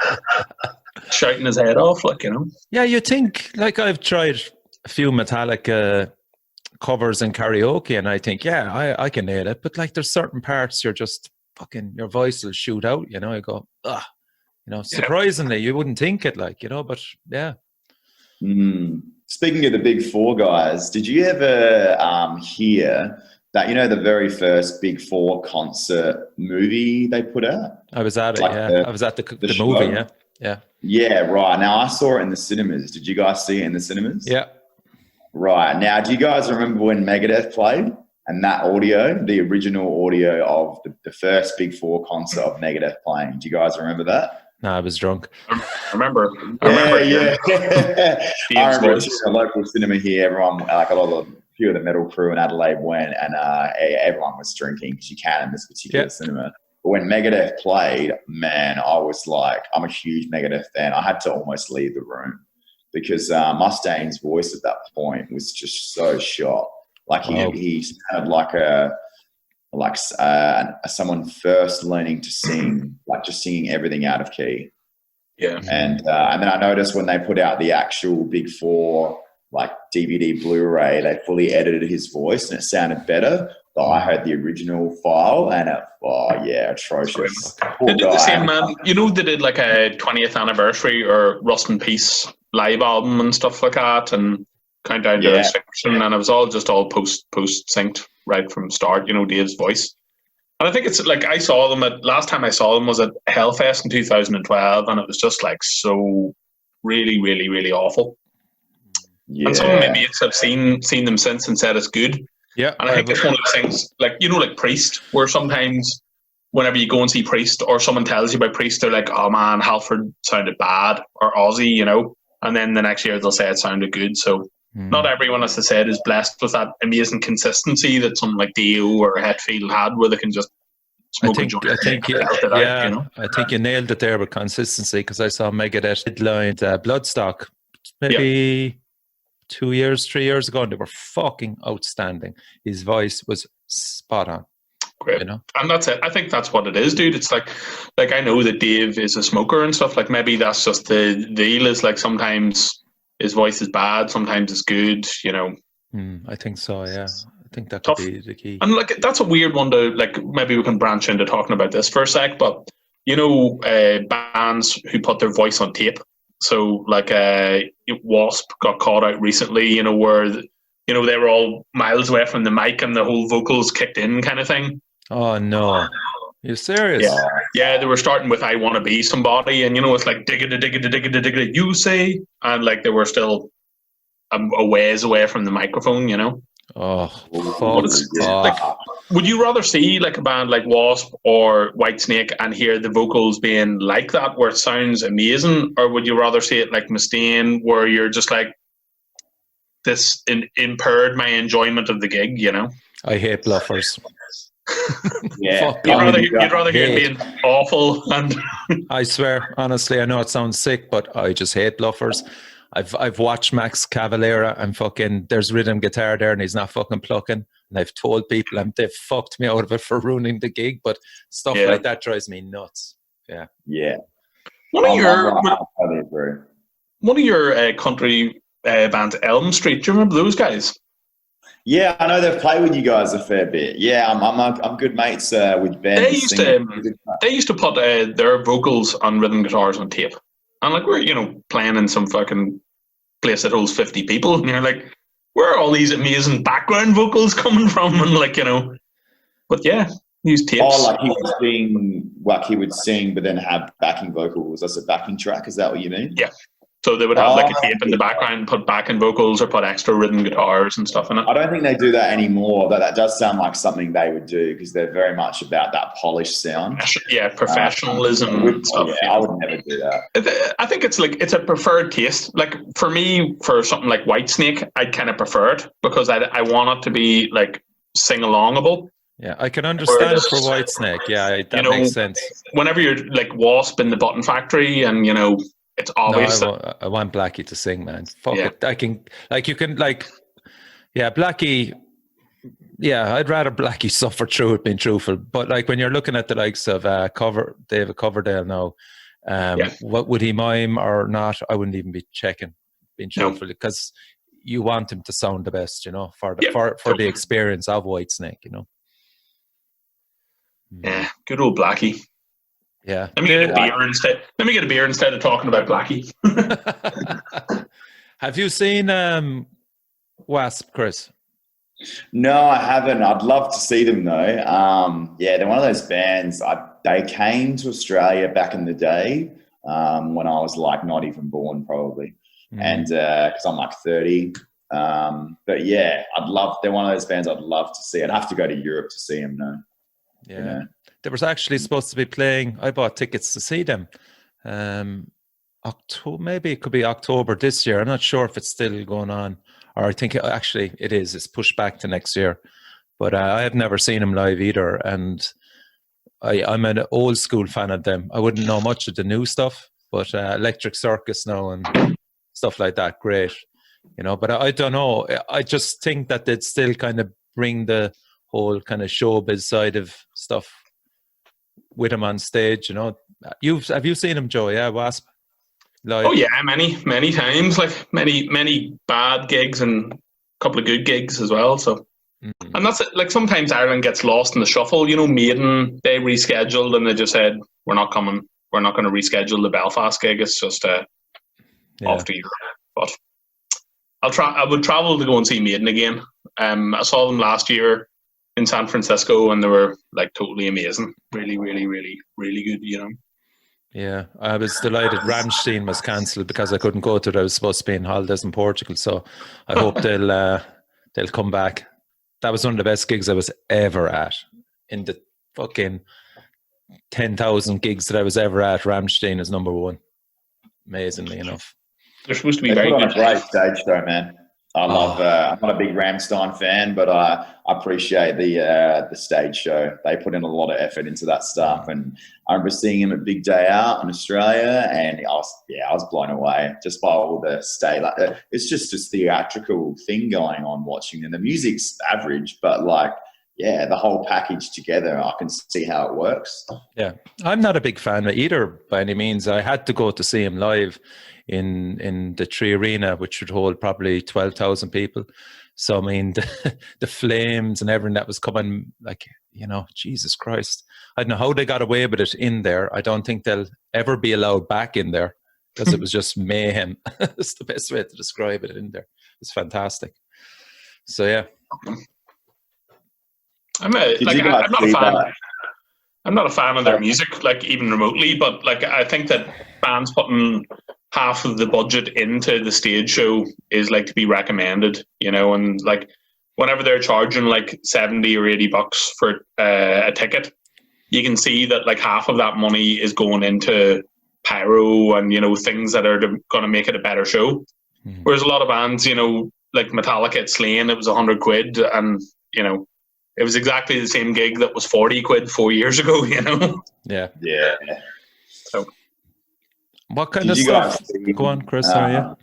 Shouting his head off, like, you know? Yeah, you think, like, I've tried a few Metallica covers in karaoke, and I think, I can nail it. But, like, there's certain parts you're just fucking, your voice will shoot out, you know? I go, you know, surprisingly, you wouldn't think it, like, you know, but yeah. Speaking of the Big Four guys, did you ever hear that, you know, the very first Big Four concert movie they put out? I was at it, I was at the movie, yeah. Yeah, right. Now, I saw it in the cinemas. Did you guys see it in the cinemas? Yeah. Right. Now, do you guys remember when Megadeth played? And that audio, the original audio of the first Big Four concert of Megadeth playing. Do you guys remember that? No, I was drunk. I remember. Yeah. I remember a local cinema here. Everyone, like a few of the metal crew in Adelaide went, and everyone was drinking, because you can in this particular cinema. But when Megadeth played, man, I was like, I'm a huge Megadeth fan. I had to almost leave the room, because Mustaine's voice at that point was just so shot. Like, he sounded like someone first learning to sing, like just singing everything out of key. Yeah. And then I noticed when they put out the actual Big Four, like DVD Blu-ray, they fully edited his voice and it sounded better. But I heard the original file, and atrocious. They did the same, man. You know, they did like a 20th anniversary or Rust in Peace live album and stuff like that, and Countdown to Extinction, and it was all post synced right from start, you know, Dave's voice. And I think it's like, last time I saw them was at Hellfest in 2012, and it was just like so really, really, really awful. Yeah. And some of my mates have seen them since and said it's good. Yeah. And I think it's one of those things, like, you know, like Priest, where sometimes whenever you go and see Priest or someone tells you about Priest, they're like, oh man, Halford sounded bad, or Ozzy, you know, and then the next year they'll say it sounded good. So not everyone, as I said, is blessed with that amazing consistency that someone like Dio or Hetfield had, where they can just smoke a joint. I think you nailed it there with consistency, because I saw Megadeth headlined Bloodstock maybe 3 years ago, and they were fucking outstanding. His voice was spot on. Great. You know? And that's it. I think that's what it is, dude. It's like I know that Dave is a smoker and stuff. Like, maybe that's just the deal, is like sometimes his voice is bad, sometimes it's good, you know. I think so, yeah. I think that could be the key. And like, that's a weird one to, like, maybe we can branch into talking about this for a sec, but, you know, bands who put their voice on tape. So, like, Wasp got caught out recently, you know, where, you know, they were all miles away from the mic and the whole vocals kicked in kind of thing. Oh, no. You're serious? Yeah, they were starting with I Want to Be Somebody, and, you know, it's like digga, you say, and like they were still a ways away from the microphone, you know. Oh, fuck. Like, would you rather see like a band like Wasp or Whitesnake and hear the vocals being like that, where it sounds amazing, or would you rather see it like Mustaine, where you're just like, this impaired my enjoyment of the gig, you know? I hate bluffers. Yeah, you'd rather hear it being awful. And I swear, honestly, I know it sounds sick, but I just hate bluffers. I've watched Max Cavalera, and fucking there's rhythm guitar there, and he's not fucking plucking. And I've told people they've fucked me out of it for ruining the gig, but stuff like that drives me nuts. Yeah. One of your I totally agree. one of your country bands, Elm Street. Do you remember those guys? Yeah, I know they've played with you guys a fair bit. Yeah, I'm good mates with Ben. They used to put their vocals on rhythm guitars on tape, and like we're playing in some fucking place that holds 50 people, and you're like, where are all these amazing background vocals coming from? And but yeah, use tapes. Oh, like he would sing, but then have backing vocals as a backing track. Is that what you mean? Yeah. So they would have like a tape in the background, put backing vocals or put extra rhythm guitars and stuff in it. I don't think they do that anymore, but that does sound like something they would do because they're very much about that polished sound. Yeah, professionalism and stuff. Yeah, I would never do that. I think it's a preferred taste. Like for me, for something like Whitesnake, I'd kind of prefer it because I want it to be like sing-alongable. Yeah, I can understand for Whitesnake. Yeah, that makes sense. Whenever you're like Wasp in the Button Factory and it's obvious. No, I want Blackie to sing, man. Fuck it. Blackie. Yeah, I'd rather Blackie suffer through it, being truthful. But like when you're looking at the likes of David Coverdale now, what would he mime or not? I wouldn't even be checking, being truthful, because you want him to sound the best, for the experience of Whitesnake, Yeah, good old Blackie. Yeah. Let me get a beer instead. Let me get a beer instead of talking about Blackie. Have you seen Wasp, Chris? No, I haven't. I'd love to see them though. They're one of those bands. They came to Australia back in the day when I was like not even born, probably, and because I'm like 30. But yeah, they're one of those bands I'd love to see. I'd have to go to Europe to see them though. Yeah. They were actually supposed to be playing. I bought tickets to see them. October, maybe it could be October this year. I'm not sure if it's still going on, or I think it is. It's pushed back to next year. But I have never seen them live either, and I'm an old school fan of them. I wouldn't know much of the new stuff, but Electric Circus now and stuff like that, great. But I don't know. I just think that they'd still kind of bring the whole kind of showbiz side of stuff with him on stage. Have you seen him, Joe? Yeah, Wasp live. Oh yeah, many times, like many bad gigs and a couple of good gigs as well. So and that's it. Like sometimes Ireland gets lost in the shuffle. Maiden, they rescheduled and they just said we're not coming, we're not going to reschedule the Belfast gig. It's just off to Europe. But I would travel to go and see Maiden again. I saw them last year in San Francisco, and they were like totally amazing. Really, really, really, really good, Yeah, I was delighted Rammstein was cancelled because I couldn't go to it. I was supposed to be in holidays in Portugal, so I hope they'll come back. That was one of the best gigs I was ever at. In the fucking 10,000 gigs that I was ever at, Rammstein is number one. Amazingly enough. They're supposed to be very good. good. A great stage show, man. I love. I'm not a big Rammstein fan, but I appreciate the stage show. They put in a lot of effort into that stuff, and I remember seeing him at Big Day Out in Australia, and I was blown away just by all the stage. Like it's just this theatrical thing going on watching, and the music's average, but the whole package together, I can see how it works. Yeah, I'm not a big fan of either by any means. I had to go to see him live in the Tree Arena, which would hold probably 12,000 people. So, I mean, the flames and everything that was coming, Jesus Christ. I don't know how they got away with it in there. I don't think they'll ever be allowed back in there because it was just mayhem. That's the best way to describe it in there. It's fantastic. So, yeah. I'm not a fan. I'm not a fan of their music, even remotely, but I think that bands putting half of the budget into the stage show is to be recommended, and whenever they're charging $70 or $80 for a ticket, you can see that half of that money is going into pyro and things that are going to make it a better show. Whereas a lot of bands, like Metallica at Slain, it was £100, and it was exactly the same gig that was £40 4 years ago, Yeah. Yeah. So, what kind of stuff? Go on, Chris. Sorry, yeah.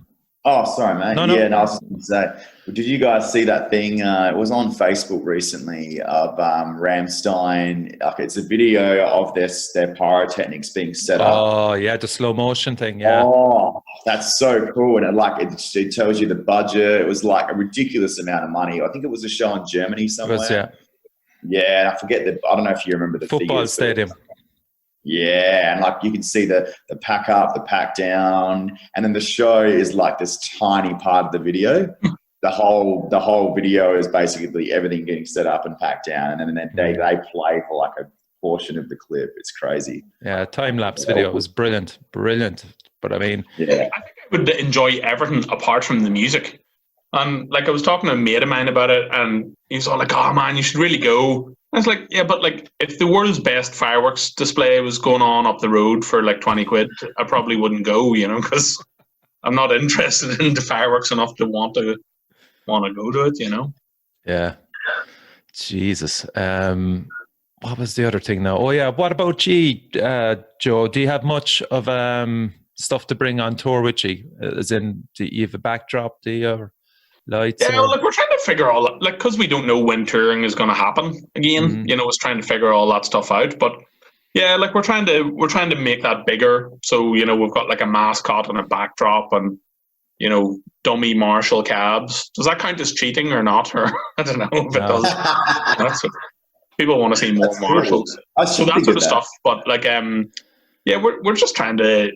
Oh, sorry, mate. No, no. Yeah, and I was going to say, did you guys see that thing? It was on Facebook recently of Rammstein. Like, it's a video of their pyrotechnics being set up. Oh, yeah, the slow motion thing. Yeah. Oh, that's so cool. And it tells you the budget. It was like a ridiculous amount of money. I think it was a show in Germany somewhere. Yeah. Yeah, and I forget I don't know if you remember the Football figures, stadium. Yeah, and like you can see the pack up, the pack down, and then the show is like this tiny part of the video. The whole video is basically everything getting set up and packed down, and then they play for like a portion of the clip. It's crazy. Yeah, time lapse video was brilliant. But I mean, yeah, I think I would enjoy everything apart from the music. And like I was talking to a mate of mine about it, and he's all like, "Oh man, you should really go." I was like, "Yeah, but like if the world's best fireworks display was going on up the road for like 20 quid, I probably wouldn't go, you know, because I'm not interested in the fireworks enough to want to go to it, you know." Yeah. Jesus. What was the other thing now? Oh yeah, what about you, Joe? Do you have much of stuff to bring on tour with you? As in, do you have a backdrop? Do you or lights? Yeah, like we're trying to figure all that, like, because we don't know when touring is going to happen again. You know, it's trying to figure all that stuff out. But yeah, like we're trying to make that bigger. So you know, we've got like a mascot and a backdrop, and you know, dummy Marshall cabs. Does that count as cheating or not? Or I don't know if it does. That's what, people want to see more Marshalls. So that sort of stuff. But like, yeah, we're just trying to.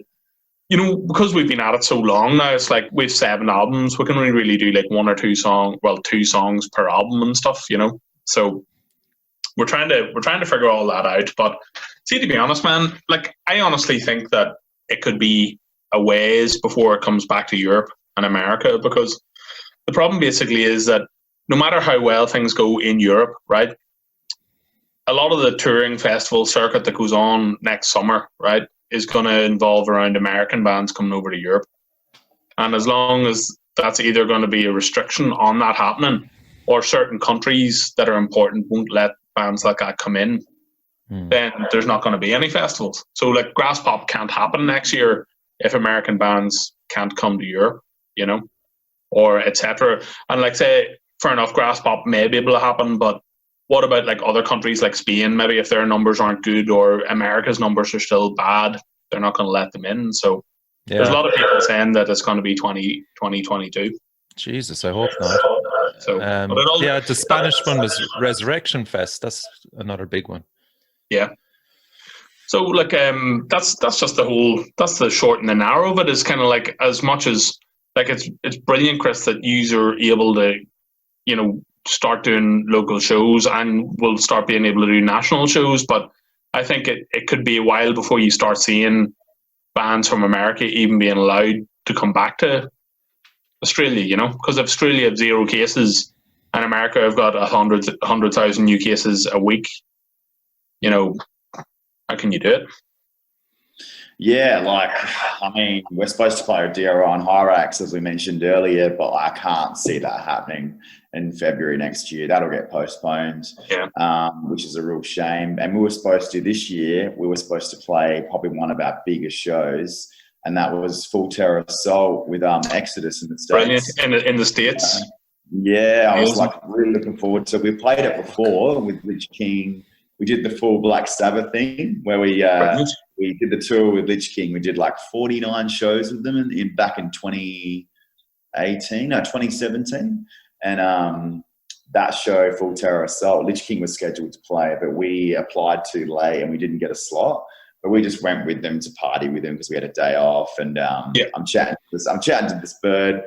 You know, because we've been at it so long now, it's like we've 7 albums. We can only really do like 1 or 2 songs, well, 2 songs per album and stuff, you know. So we're trying to figure all that out. But see, to be honest, man, like I honestly think that it could be a ways before it comes back to Europe and America, because the problem basically is that no matter how well things go in Europe, right, a lot of the touring festival circuit that goes on next summer, right, is going to involve around American bands coming over to Europe. And as long as that's either going to be a restriction on that happening, or certain countries that are important won't let bands like that come in, then there's not going to be any festivals. So like Grass Pop can't happen next year if American bands can't come to Europe, you know, or etc. And like say, fair enough, Grass Pop may be able to happen, but what about like other countries like Spain? Maybe if their numbers aren't good or America's numbers are still bad, they're not going to let them in. So there's a lot of people saying that it's going to be 2022. Jesus, I hope not. So yeah, the Spanish one was Resurrection Fest. That's another big one. Yeah. So like that's just that's the short and the narrow of it. Is kind of like, as much as like it's brilliant, Chris, that you are able to, you know, start doing local shows and we'll start being able to do national shows, but I think it could be a while before you start seeing bands from America even being allowed to come back to Australia, you know, because if Australia have 0 cases and America have got 100,000 new cases a week, you know, how can you do it? Yeah, like, I mean, we're supposed to play with DRI and Hyrax, as we mentioned earlier, but I can't see that happening in February next year. That'll get postponed, which is a real shame. And we were supposed to, this year, we were supposed to play probably one of our biggest shows, and that was Full Terror Assault with Exodus in the States. Brilliant, in the States. Yeah, I was like really looking forward to it. We played it before with Lich King. We did the full Black Sabbath thing where we did the tour with Lich King. We did like 49 shows with them back in 2017. And that show, Full Terror Assault, Lich King was scheduled to play, but we applied too late and we didn't get a slot. But we just went with them to party with them because we had a day off. And I'm chatting to this bird,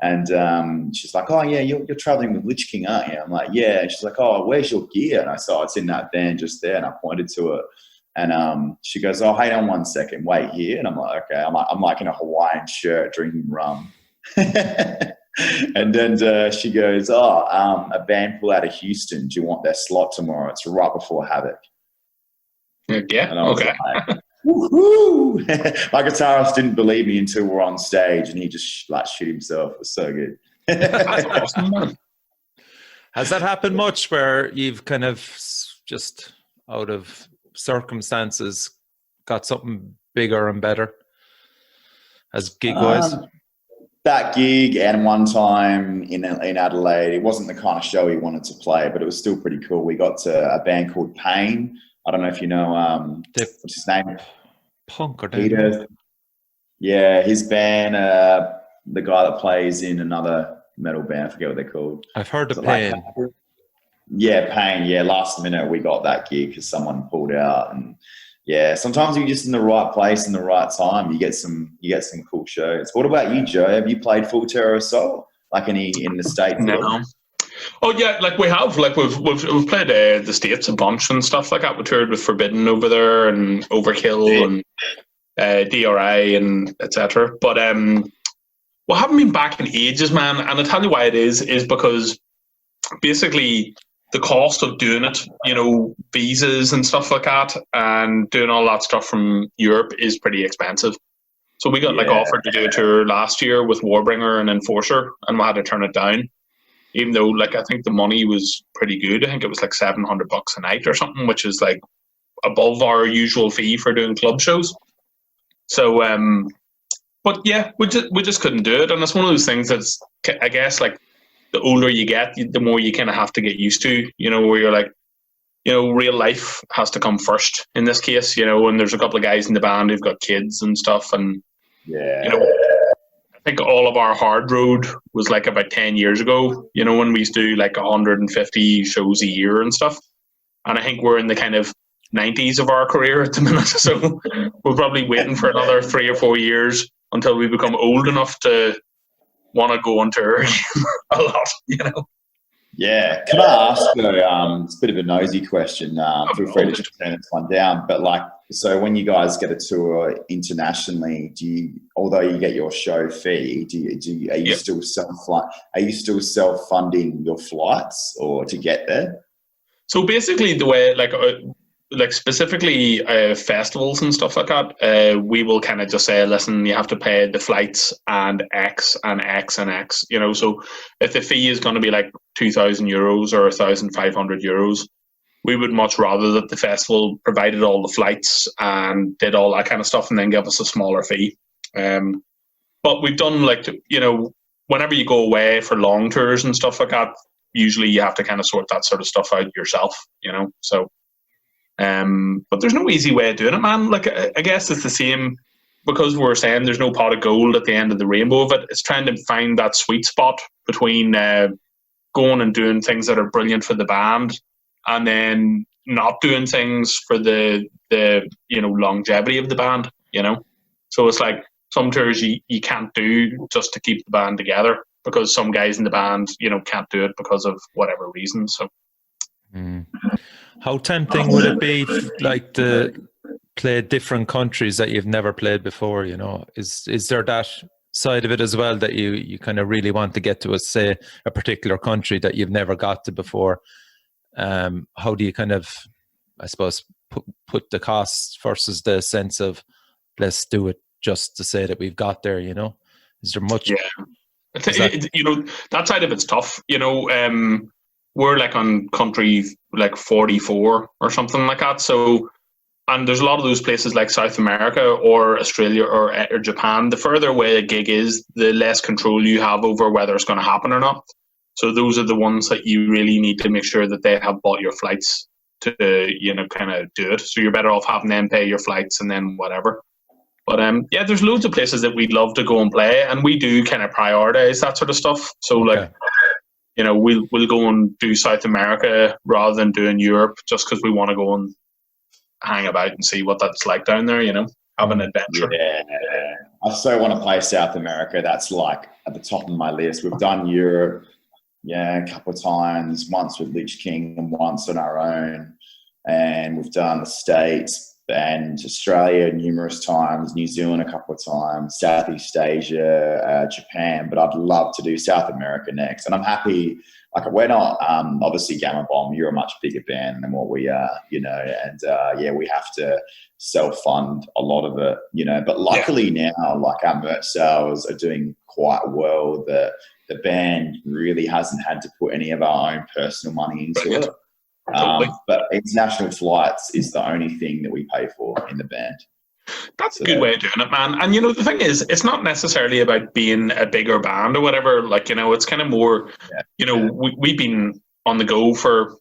and she's like, "Oh yeah, you're traveling with Lich King, aren't you?" I'm like, "Yeah." And she's like, "Oh, where's your gear?" And I saw it's in that van just there, and I pointed to it. And she goes, "Oh, hang on 1 second, wait here." And I'm like, "Okay." I'm like in a Hawaiian shirt, drinking rum. And then she goes, "Oh, a band pulled out of Houston. Do you want their slot tomorrow? It's right before Havoc." Yeah. Okay. Like, woohoo! My guitarist didn't believe me until we're on stage, and he just like shit himself. It was so good. That's awesome, man. Has that happened much where you've kind of just out of circumstances got something bigger and better as gig wise? that gig and one time in Adelaide, it wasn't the kind of show he wanted to play, but it was still pretty cool. We got to a band called Pain. I don't know if you know, what's his name? Punk or Peter. Yeah, his band, the guy that plays in another metal band, I forget what they're called. I've heard of Like Pain. yeah, Pain. Yeah, last minute we got that gig because someone pulled out, and yeah, sometimes you're just in the right place in the right time. You get some cool shows. What about you, Joe? Have you played Full Terror Assault? Like any in the States? No. Oh yeah, like we have, like we've played the States a bunch and stuff like that. We toured with Forbidden over there and Overkill and DRI and etc. But we haven't been back in ages, man. And I'll tell you why it is because basically the cost of doing it, you know, visas and stuff like that, and doing all that stuff from Europe is pretty expensive. So we got like offered to do a tour last year with Warbringer and Enforcer, and we had to turn it down. Even though, like, I think the money was pretty good. I think it was like $700 a night or something, which is like above our usual fee for doing club shows. So, but yeah, we just couldn't do it. And it's one of those things that's, I guess, like the older you get, the more you kind of have to get used to, you know, where you're like, you know, real life has to come first in this case, you know, and there's a couple of guys in the band who've got kids and stuff. And, you know, I think all of our hard road was like about 10 years ago, you know, when we used to do like 150 shows a year and stuff. And I think we're in the kind of 90s of our career at the minute. So we're probably waiting for another 3 or 4 years until we become old enough to want to go on tour a lot, you know. Yeah. Can I ask though, it's a bit of a nosy question. Feel free to just turn this one down. But like, so when you guys get a tour internationally, although you get your show fee, are you still self-funding your flights or to get there? So basically the way, like specifically festivals and stuff like that, we will kind of just say, listen, you have to pay the flights and X and X and X, you know. So if the fee is going to be like €2,000 or €1,500, we would much rather that the festival provided all the flights and did all that kind of stuff and then give us a smaller fee. But we've done, like, you know, whenever you go away for long tours and stuff like that, usually you have to kind of sort that sort of stuff out yourself, you know. So but there's no easy way of doing it, man. Like, I guess it's the same, because we're saying there's no pot of gold at the end of the rainbow of it. It's trying to find that sweet spot between going and doing things that are brilliant for the band and then not doing things for the you know, longevity of the band, you know. So it's like some tours you can't do just to keep the band together because some guys in the band, you know, can't do it because of whatever reason. So how tempting would it be, like, to play different countries that you've never played before? You know, is there that side of it as well, that you kind of really want to get to, say, a particular country that you've never got to before? How do you kind of, I suppose, put the costs versus the sense of let's do it just to say that we've got there? You know, is there much? Yeah, you know, that side of it's tough. You know, we're like on country like 44 or something like that. So, and there's a lot of those places like South America or Australia or Japan. The further away a gig is, the less control you have over whether it's going to happen or not. So those are the ones that you really need to make sure that they have bought your flights to, you know, kind of do it. So you're better off having them pay your flights and then whatever. But yeah, there's loads of places that we'd love to go and play, and we do kind of prioritize that sort of stuff. So like, you know, we'll go and do South America rather than doing Europe, just because we want to go and hang about and see what that's like down there, you know, have an adventure. Yeah, I so want to play South America. That's like at the top of my list. We've done Europe, a couple of times, once with Lich King and once on our own. And we've done the States and Australia numerous times, New Zealand a couple of times, Southeast Asia, Japan, but I'd love to do South America next. And I'm happy, like, we're not, obviously Gamma Bomb, you're a much bigger band than what we are, you know, and we have to self-fund a lot of it, you know, but luckily now, like, our merch sales are doing quite well. The band really hasn't had to put any of our own personal money into it. But international flights is the only thing that we pay for in the band. That's a good way of doing it, man. And the thing is, it's not necessarily about being a bigger band or whatever. Like, it's kind of more, we've been on the go for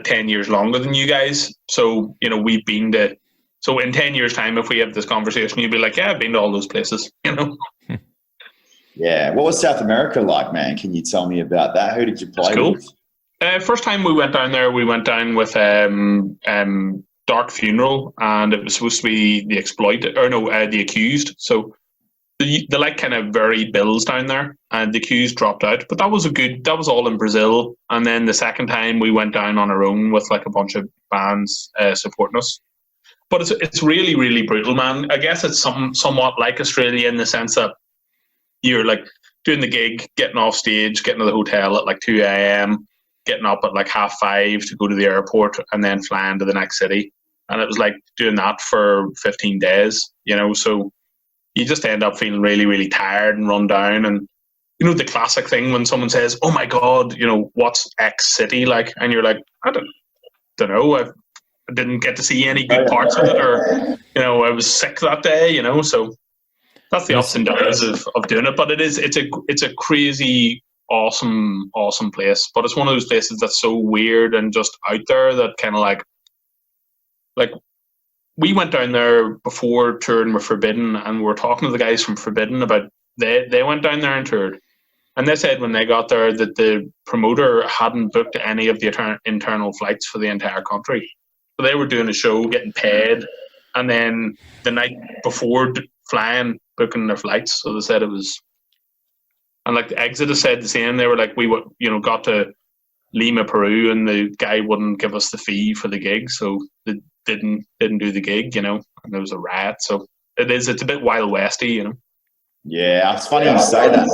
10 years longer than you guys. So, we've been to, so in 10 years' time, if we have this conversation, you'd be like, yeah, I've been to all those places, Yeah. What was South America like, man? Can you tell me about that? Who did you play with? First time we went down there, we went down with Dark Funeral, and it was supposed to be the the Accused. So the like kind of varied bills down there, and the Accused dropped out. But that was all in Brazil. And then the second time we went down on our own with like a bunch of bands supporting us. But it's really, really brutal, man. I guess it's somewhat like Australia in the sense that you're like doing the gig, getting off stage, getting to the hotel at like 2 a.m., getting up at like 5:30 to go to the airport, and then flying to the next city. And it was like doing that for 15 days, so you just end up feeling really, really tired and run down. And, the classic thing when someone says, oh my God, what's X city like? And you're like, I don't know. I didn't get to see any good parts of it, or, I was sick that day, so that's the ups and downs of doing it. But it's a crazy, awesome place. But it's one of those places that's so weird and just out there that kind of like we went down there before touring with Forbidden, and we were talking to the guys from Forbidden about they went down there and toured, and they said when they got there that the promoter hadn't booked any of the internal flights for the entire country. So they were doing a show, getting paid, and then the night before flying, booking their flights. So they said it was, and like the Exodus said the same. They were like, we got to Lima, Peru, and the guy wouldn't give us the fee for the gig, so they didn't do the gig, and there was a riot. So it's a bit Wild Westy, Yeah, it's funny you say that,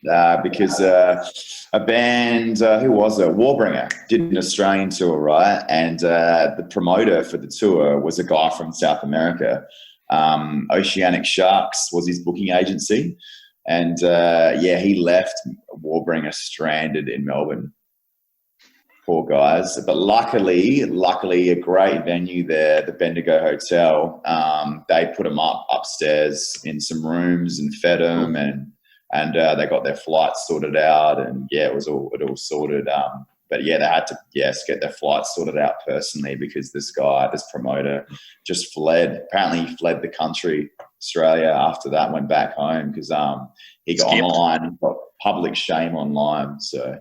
man. Because a band, who was it? Warbringer did an Australian tour, right? And the promoter for the tour was a guy from South America. Oceanic Sharks was his booking agency. And he left Warbringer stranded in Melbourne. Poor guys. But luckily, a great venue there, the Bendigo Hotel. They put them up upstairs in some rooms and fed them, and they got their flights sorted out, and it all sorted. But they had to get their flights sorted out personally, because this promoter just fled. Apparently, he fled the country, Australia, after that. Went back home because he got online, got public shame online. So.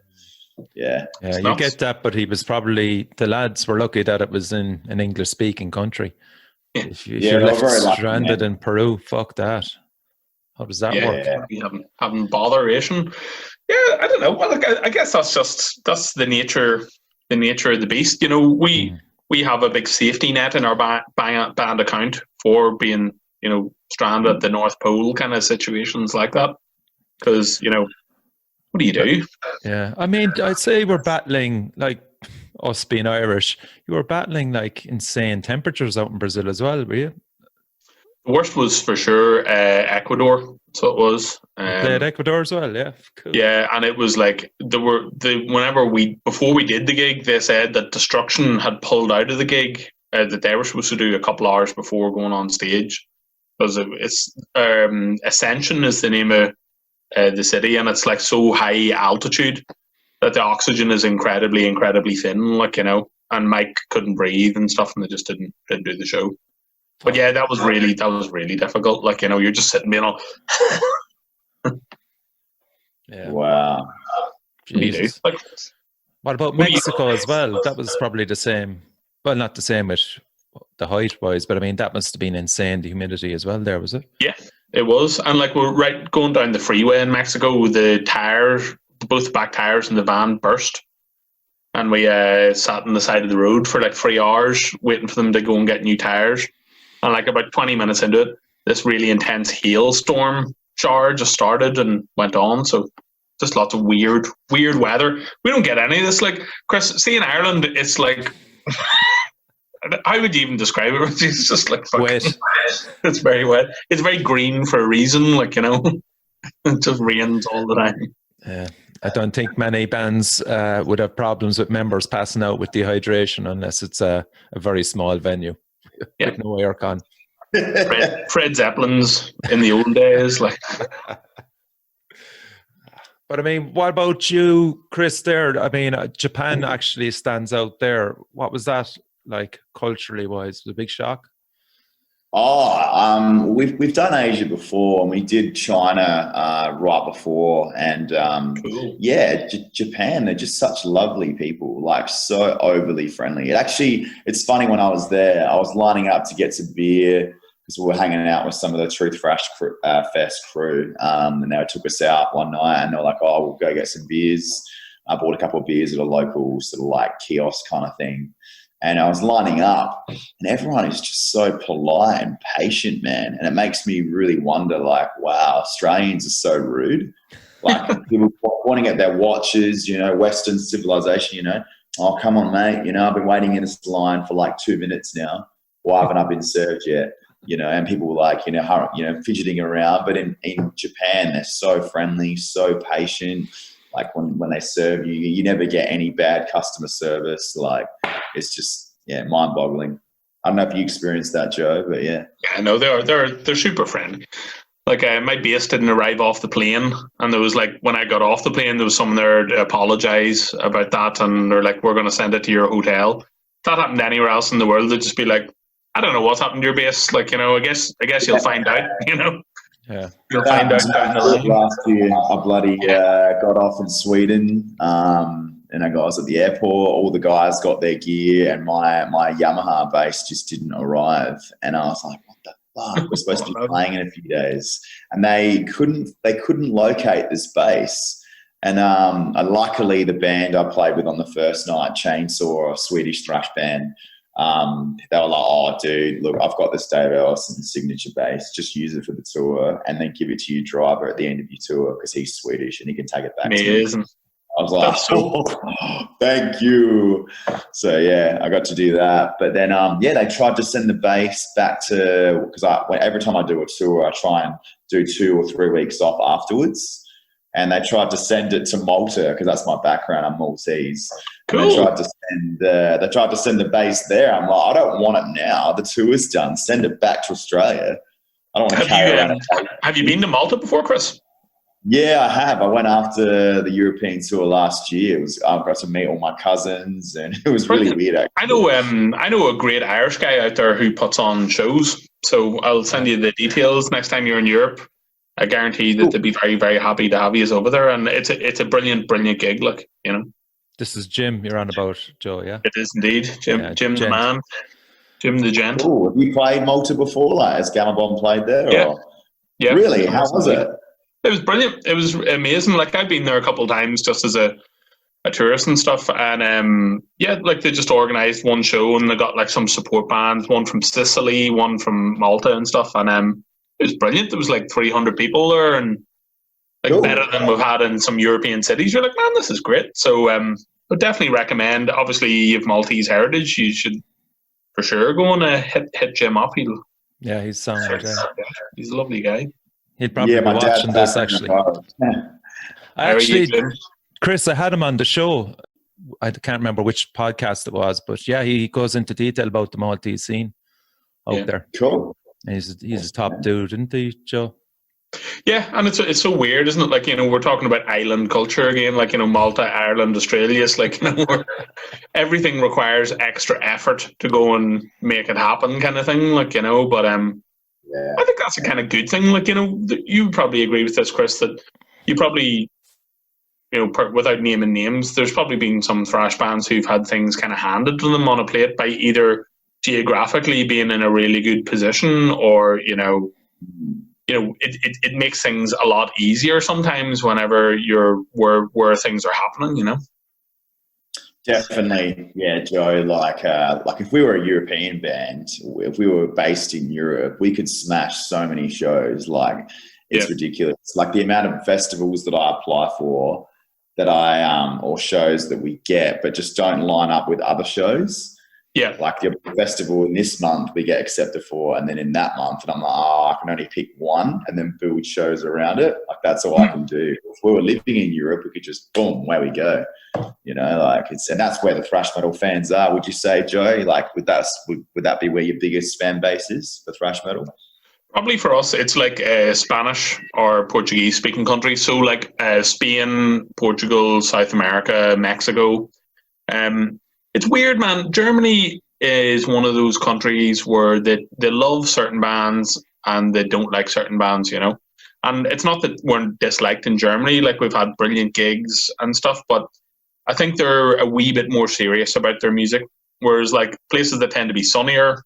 Yeah, you get that, but he was probably, the lads were lucky that it was in an English-speaking country. If you're left stranded in Peru, fuck that. How does that work? Yeah, having botheration. Yeah, I don't know. Well, I guess that's the nature of the beast. We have a big safety net in our band account for being stranded at the North Pole, kind of situations like that, because what do you do? Yeah, I mean, I'd say we're battling, like us being Irish, you were battling like insane temperatures out in Brazil as well, were you? The worst was for sure Ecuador. So it was. Played Ecuador as well, yeah. Cool. Yeah, and it was like before we did the gig, they said that Destruction had pulled out of the gig that they were supposed to do a couple hours before going on stage, because it's Ascension is the name of the city, and it's like so high altitude that the oxygen is incredibly, incredibly thin, and Mike couldn't breathe and stuff, and they just didn't do the show. But yeah, that was really difficult. You're just sitting being all yeah. Wow. Jesus. What about Mexico as well? That was probably the same. Well, not the same with the height wise, but I mean that must have been insane, the humidity as well there, was it? Yeah. It was, and we're going down the freeway in Mexico, both back tires in the van burst, and we sat on the side of the road for like 3 hours waiting for them to go and get new tires. And about 20 minutes into it, this really intense hailstorm shower just started and went on. So just lots of weird weather. We don't get any of this. Like, Chris, see, in Ireland, it's like. How would you even describe it? It's just like wet. It's very wet. It's very green for a reason, it just rains all the time. Yeah, I don't think many bands would have problems with members passing out with dehydration unless it's a very small venue with no aircon. Fred Zeppelin's in the old days, like. But I mean, what about you, Chris? There, I mean, Japan actually stands out there. What was that like culturally wise? Was it a big shock? Oh, we've done Asia before, and we did China right before, and Cool. yeah, Japan. They're just such lovely people, like so overly friendly. It's funny, when I was there, I was lining up to get some beer because we were hanging out with some of the Truth Fest crew, and they took us out one night, and they were like, "Oh, we'll go get some beers." I bought a couple of beers at a local sort of like kiosk kind of thing. And I was lining up, and everyone is just so polite and patient, man. And it makes me really wonder, like, wow, Australians are so rude. Like, people wanting at their watches, Western civilization, oh, come on, mate. I've been waiting in this line for like 2 minutes now. Why haven't I been served yet? And people were like, fidgeting around. But in Japan, they're so friendly, so patient. Like when they serve you, you never get any bad customer service. Like, it's just, mind-boggling. I don't know if you experienced that, Joe, but yeah. Yeah, no, they're super friendly. Like, my bass didn't arrive off the plane, and there was like, when I got off the plane, there was someone there to apologise about that, and they're like, "We're going to send it to your hotel." If that happened anywhere else in the world, they'd just be like, "I don't know what's happened to your bass. Like, I guess you'll find out. Yeah, you'll find out down the line." Last year, I bloody got off in Sweden. And I was at the airport, all the guys got their gear, and my Yamaha bass just didn't arrive. And I was like, what the fuck? We're supposed to be playing in a few days. And they couldn't locate this bass. And luckily, the band I played with on the first night, Chainsaw, a Swedish thrash band, they were like, "Oh, dude, look, I've got this Dave Ellison signature bass. Just use it for the tour, and then give it to your driver at the end of your tour because he's Swedish and he can take it back." Amazing. I was like, thank you. So, yeah, I got to do that. But then, they tried to send the bass back to, because every time I do a tour, I try and do 2 or 3 weeks off afterwards. And they tried to send it to Malta because that's my background. I'm Maltese. Cool. And they tried to send the bass there. I'm like, I don't want it now. The tour's done. Send it back to Australia. I don't want to carry around. Have you been to Malta before, Chris? Yeah, I have. I went after the European tour last year. I got to meet all my cousins, and it was really weird. Actually. I know a great Irish guy out there who puts on shows. So I'll send you the details next time you're in Europe. I guarantee that they'd be very, very happy to have you over there, and it's a brilliant, brilliant gig. Like, This is Jim you're on about, Joe. Yeah, it is indeed Jim. Yeah, Jim the man. Jim the gent. Cool. Have you played Malta before? Like, has Gamma Bomb played there? Yeah. Or? Yeah. Really? How was it? It was brilliant. It was amazing. Like, I've been there a couple of times just as a tourist and stuff. And like, they just organised one show, and they got like some support bands, one from Sicily, one from Malta and stuff. And it was brilliant. There was like 300 people there, and like cool. Better than we've had in some European cities. You're like, man, this is great. So I would definitely recommend. Obviously, you have Maltese heritage. You should for sure go and hit Jim up. He's sound. He's a lovely guy. He'd probably be watching this, actually. Chris, I had him on the show. I can't remember which podcast it was, but yeah, he goes into detail about the Maltese scene out there. Cool. And he's a top dude, isn't he, Joe? Yeah, and it's so weird, isn't it? Like, we're talking about island culture again, like, Malta, Ireland, Australia. It's like, everything requires extra effort to go and make it happen, kind of thing. Like, but yeah. I think that's a kind of good thing. Like, you probably agree with this, Chris, that you probably, without naming names, there's probably been some thrash bands who've had things kind of handed to them on a plate by either geographically being in a really good position, or it makes things a lot easier sometimes whenever you're where things are happening. Definitely, yeah, Joe. Like if we were a European band, if we were based in Europe, we could smash so many shows. Like, it's ridiculous. Like, the amount of festivals that I apply for, or shows that we get, but just don't line up with other shows. Yeah. Like the festival in this month we get accepted for, and then in that month, and I'm like, I can only pick one and then build shows around it. Like that's all I can do. If we were living in Europe, we could just boom, where we go. You know, like and that's where the thrash metal fans are. Would you say, Joe? Like, would that be where your biggest fan base is for thrash metal? Probably for us, it's like Spanish or Portuguese speaking countries. So like Spain, Portugal, South America, Mexico. It's weird, man. Germany is one of those countries where they love certain bands and they don't like certain bands, you know. And it's not that we're disliked in Germany. Like, we've had brilliant gigs and stuff, but I think they're a wee bit more serious about their music. Whereas like places that tend to be sunnier,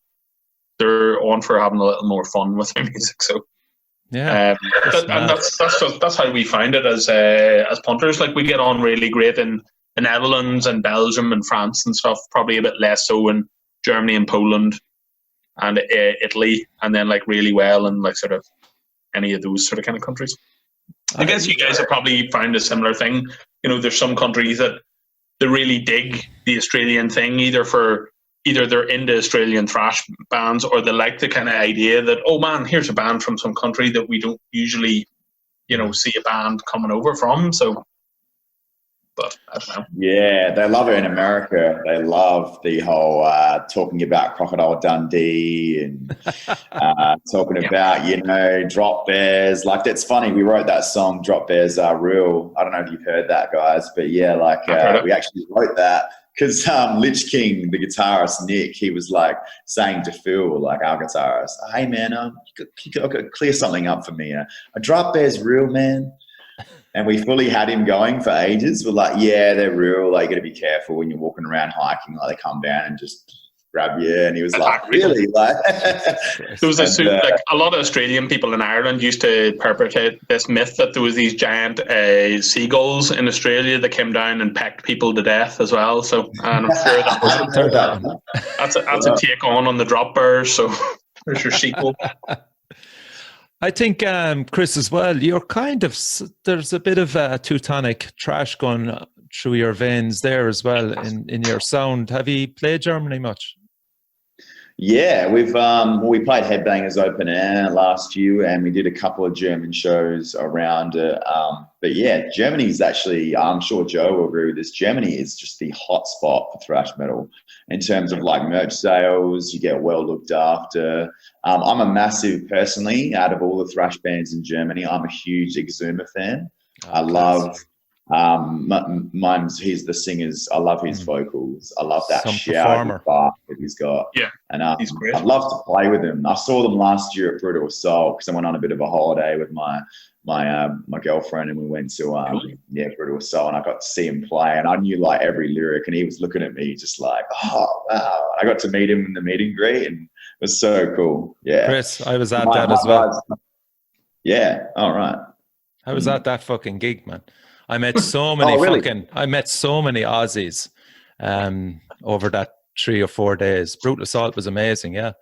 they're on for having a little more fun with their music. So yeah, that's how we find it as punters. Like, we get on really great in the Netherlands and Belgium and France and stuff. Probably a bit less so in Germany and Poland and Italy, and then like really well in like sort of any of those sort of kind of countries. I guess you guys have probably found a similar thing. You know, there's some countries that they really dig the Australian thing, either they're into Australian thrash bands, or they like the kind of idea that, oh man, here's a band from some country that we don't usually, you know, see a band coming over from. So, but I don't know. Yeah, they love it in America. They love the whole talking about Crocodile Dundee and talking about, you know, Drop Bears. Like, that's funny. We wrote that song, Drop Bears Are Real. I don't know if you've heard that, guys, but yeah, like we actually wrote that because Lich King, the guitarist, Nick, he was like saying to Phil, like our guitarist, hey man, you could clear something up for me. A Drop Bears real, man? And we fully had him going for ages. We're like, yeah, they're real. Like, you got to be careful when you're walking around hiking. Like, they come down and just grab you. And he was like, really? Like, there was like a lot of Australian people in Ireland used to perpetrate this myth that there was these giant seagulls in Australia that came down and pecked people to death as well. So, and I'm sure that's a take on the Drop Bears. So there's your sequel. I think, Chris, as well, you're kind of, there's a bit of Teutonic trash going through your veins there as well in your sound. Have you played Germany much? Yeah, we played Headbangers Open Air last year, and we did a couple of German shows around it. But yeah, Germany's actually, I'm sure Joe will agree with this, Germany is just the hot spot for thrash metal in terms of like merch sales. You get well looked after. I'm a massive, personally, out of all the thrash bands in Germany, I'm a huge Exuma fan. I love he's the singers. I love his vocals. I love that shouty bar that he's got. Yeah, and he's great. I'd love to play with him. I saw them last year at Brutal Assault because I went on a bit of a holiday with my girlfriend, and we went to Brutal Assault, and I got to see him play, and I knew like every lyric, and he was looking at me just like, oh wow. I got to meet him in the meet and greet, and it was so cool. Yeah, Chris, I was at that as well. Yeah, all right. I was at that fucking gig, man. I met so many I met so many Aussies over that 3 or 4 days. Brutal Assault was amazing, yeah.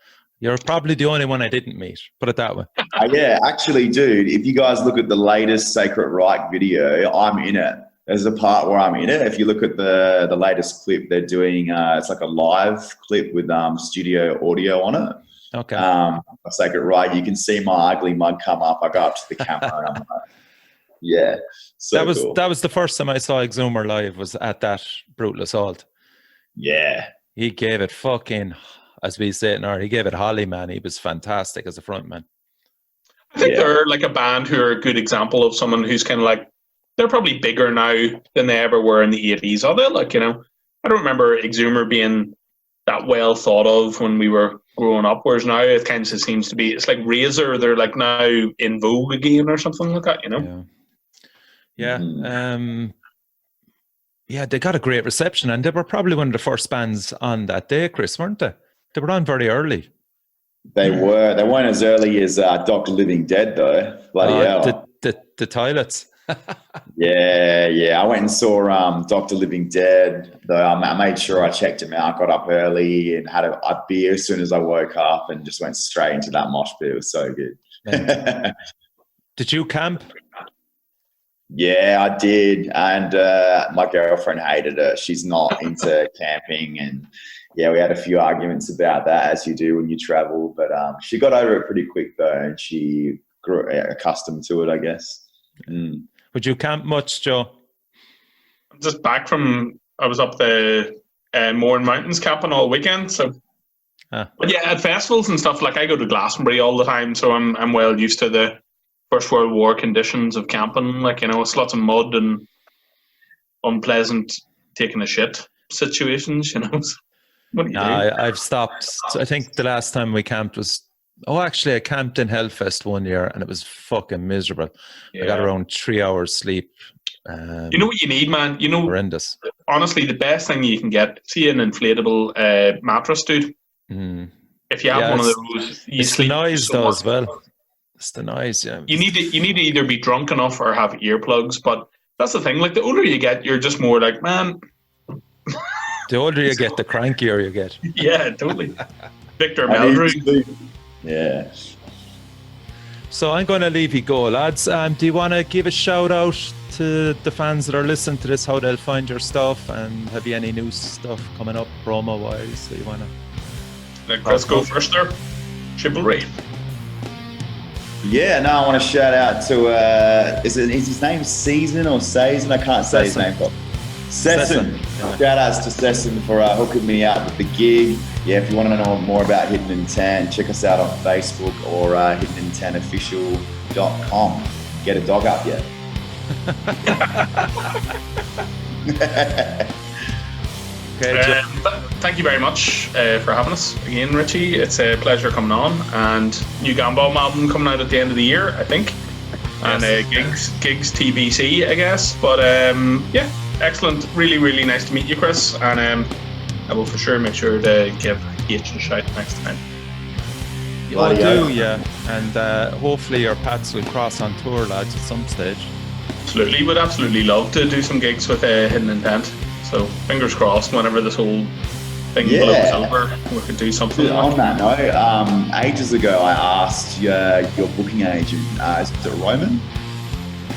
You're probably the only one I didn't meet, put it that way. Yeah, actually, dude, if you guys look at the latest Sacred Reich video, I'm in it. There's a part where I'm in it. If you look at the latest clip, they're doing, it's like a live clip with studio audio on it. Okay. Sacred Reich, you can see my ugly mug come up. I go up to the camera and I'm like, yeah. So that was the first time I saw Exuma live, was at that Brutal Assault. Yeah. He gave it fucking, as we say it now, he gave it Holly, man. He was fantastic as a frontman. I think they're like a band who are a good example of someone who's kind of like, they're probably bigger now than they ever were in the 80s, are they? Like, you know, I don't remember Exuma being that well thought of when we were growing up, whereas now it kind of seems to be, it's like Razor, they're like now in vogue again or something like that, you know? Yeah. Yeah, they got a great reception, and they were probably one of the first bands on that day, Chris, weren't they? They were on very early. They were. They weren't as early as Dr. Living Dead, though. Bloody hell. The Toilets. Yeah. I went and saw Dr. Living Dead, though. I made sure I checked him out, got up early and had a beer as soon as I woke up and just went straight into that mosh pit. It was so good. Did you camp? Yeah, I did. And my girlfriend hated it. She's not into camping. And yeah, we had a few arguments about that, as you do when you travel. But she got over it pretty quick though, and she grew accustomed to it, I guess. Mm. Would you camp much, Joe? I'm just back from, I was up the Mourne Mountains camping all weekend. So, but yeah, at festivals and stuff, like I go to Glastonbury all the time, so I'm well used to the First World War conditions of camping. Like, you know, it's lots of mud and unpleasant taking a shit situations, you know. What do you do? I've stopped. I think the last time we camped was, actually I camped in Hellfest one year and it was fucking miserable. I got around 3 hours sleep. You know what you need, man? You know, horrendous. Honestly, the best thing you can get, see an inflatable mattress, dude. If you have one of those, you it's sleep the noise so though much. as well. It's the noise, yeah. You need to either be drunk enough or have earplugs, but that's the thing. Like, the older you get, you're just more like, man. The older you get, the crankier you get. Yeah, totally. Victor Meldrew. Yeah. So I'm going to leave you go, lads. Do you want to give a shout out to the fans that are listening to this, how they'll find your stuff, and have you any new stuff coming up promo wise that you want to? Let's go first there. Chivalry. Yeah, no, I want to shout out to, is his name Season or Saison? I can't say his name properly. Sesson. Shout outs to Sesson for hooking me up with the gig. Yeah, if you want to know more about Hidden Intent, check us out on Facebook or hiddenintentofficial.com. Get a dog up yet? Okay, thank you very much for having us again, Richie. It's a pleasure coming on. And new Gambom album coming out at the end of the year, I think. And gigs TBC, I guess. But yeah, excellent. Really, really nice to meet you, Chris. And I will for sure make sure to give H a shout next time. Will do, yeah. And hopefully your paths will cross on tour, lads, at some stage. Absolutely. Would absolutely love to do some gigs with Hidden Intent. So fingers crossed, whenever this whole thing blows over, we could do something. On that note, ages ago I asked your booking agent, is it Roman?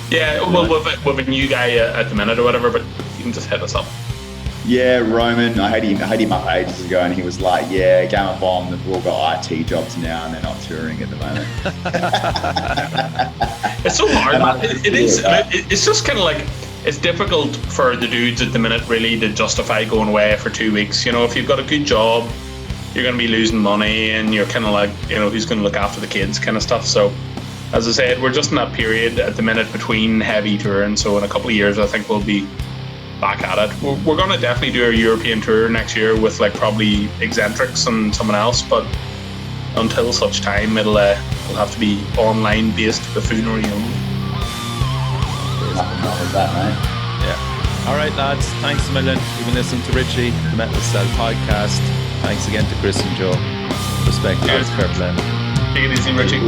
Yeah, well, with a new guy at the minute or whatever, but you can just hit us up. Yeah, Roman. I had him up ages ago, and he was like, "Yeah, Game of Bomb. They've all got IT jobs now, and they're not touring at the moment." It's so hard, man. It is. It's just kind of like, it's difficult for the dudes at the minute, really, to justify going away for 2 weeks. You know, if you've got a good job, you're going to be losing money, and you're kind of like, you know, who's going to look after the kids, kind of stuff. So, as I said, we're just in that period at the minute between heavy touring. So, in a couple of years, I think we'll be back at it. We're going to definitely do a European tour next year with like probably Eccentrics and someone else, but until such time, it'll have to be online based buffoonery only. Nothing wrong with that, mate. Yeah. All right, lads. Thanks a million. You've been listening to Richie, the Metal Cell podcast. Thanks again to Chris and Joe. Respect, lads. Fair play. Take it easy, Richie.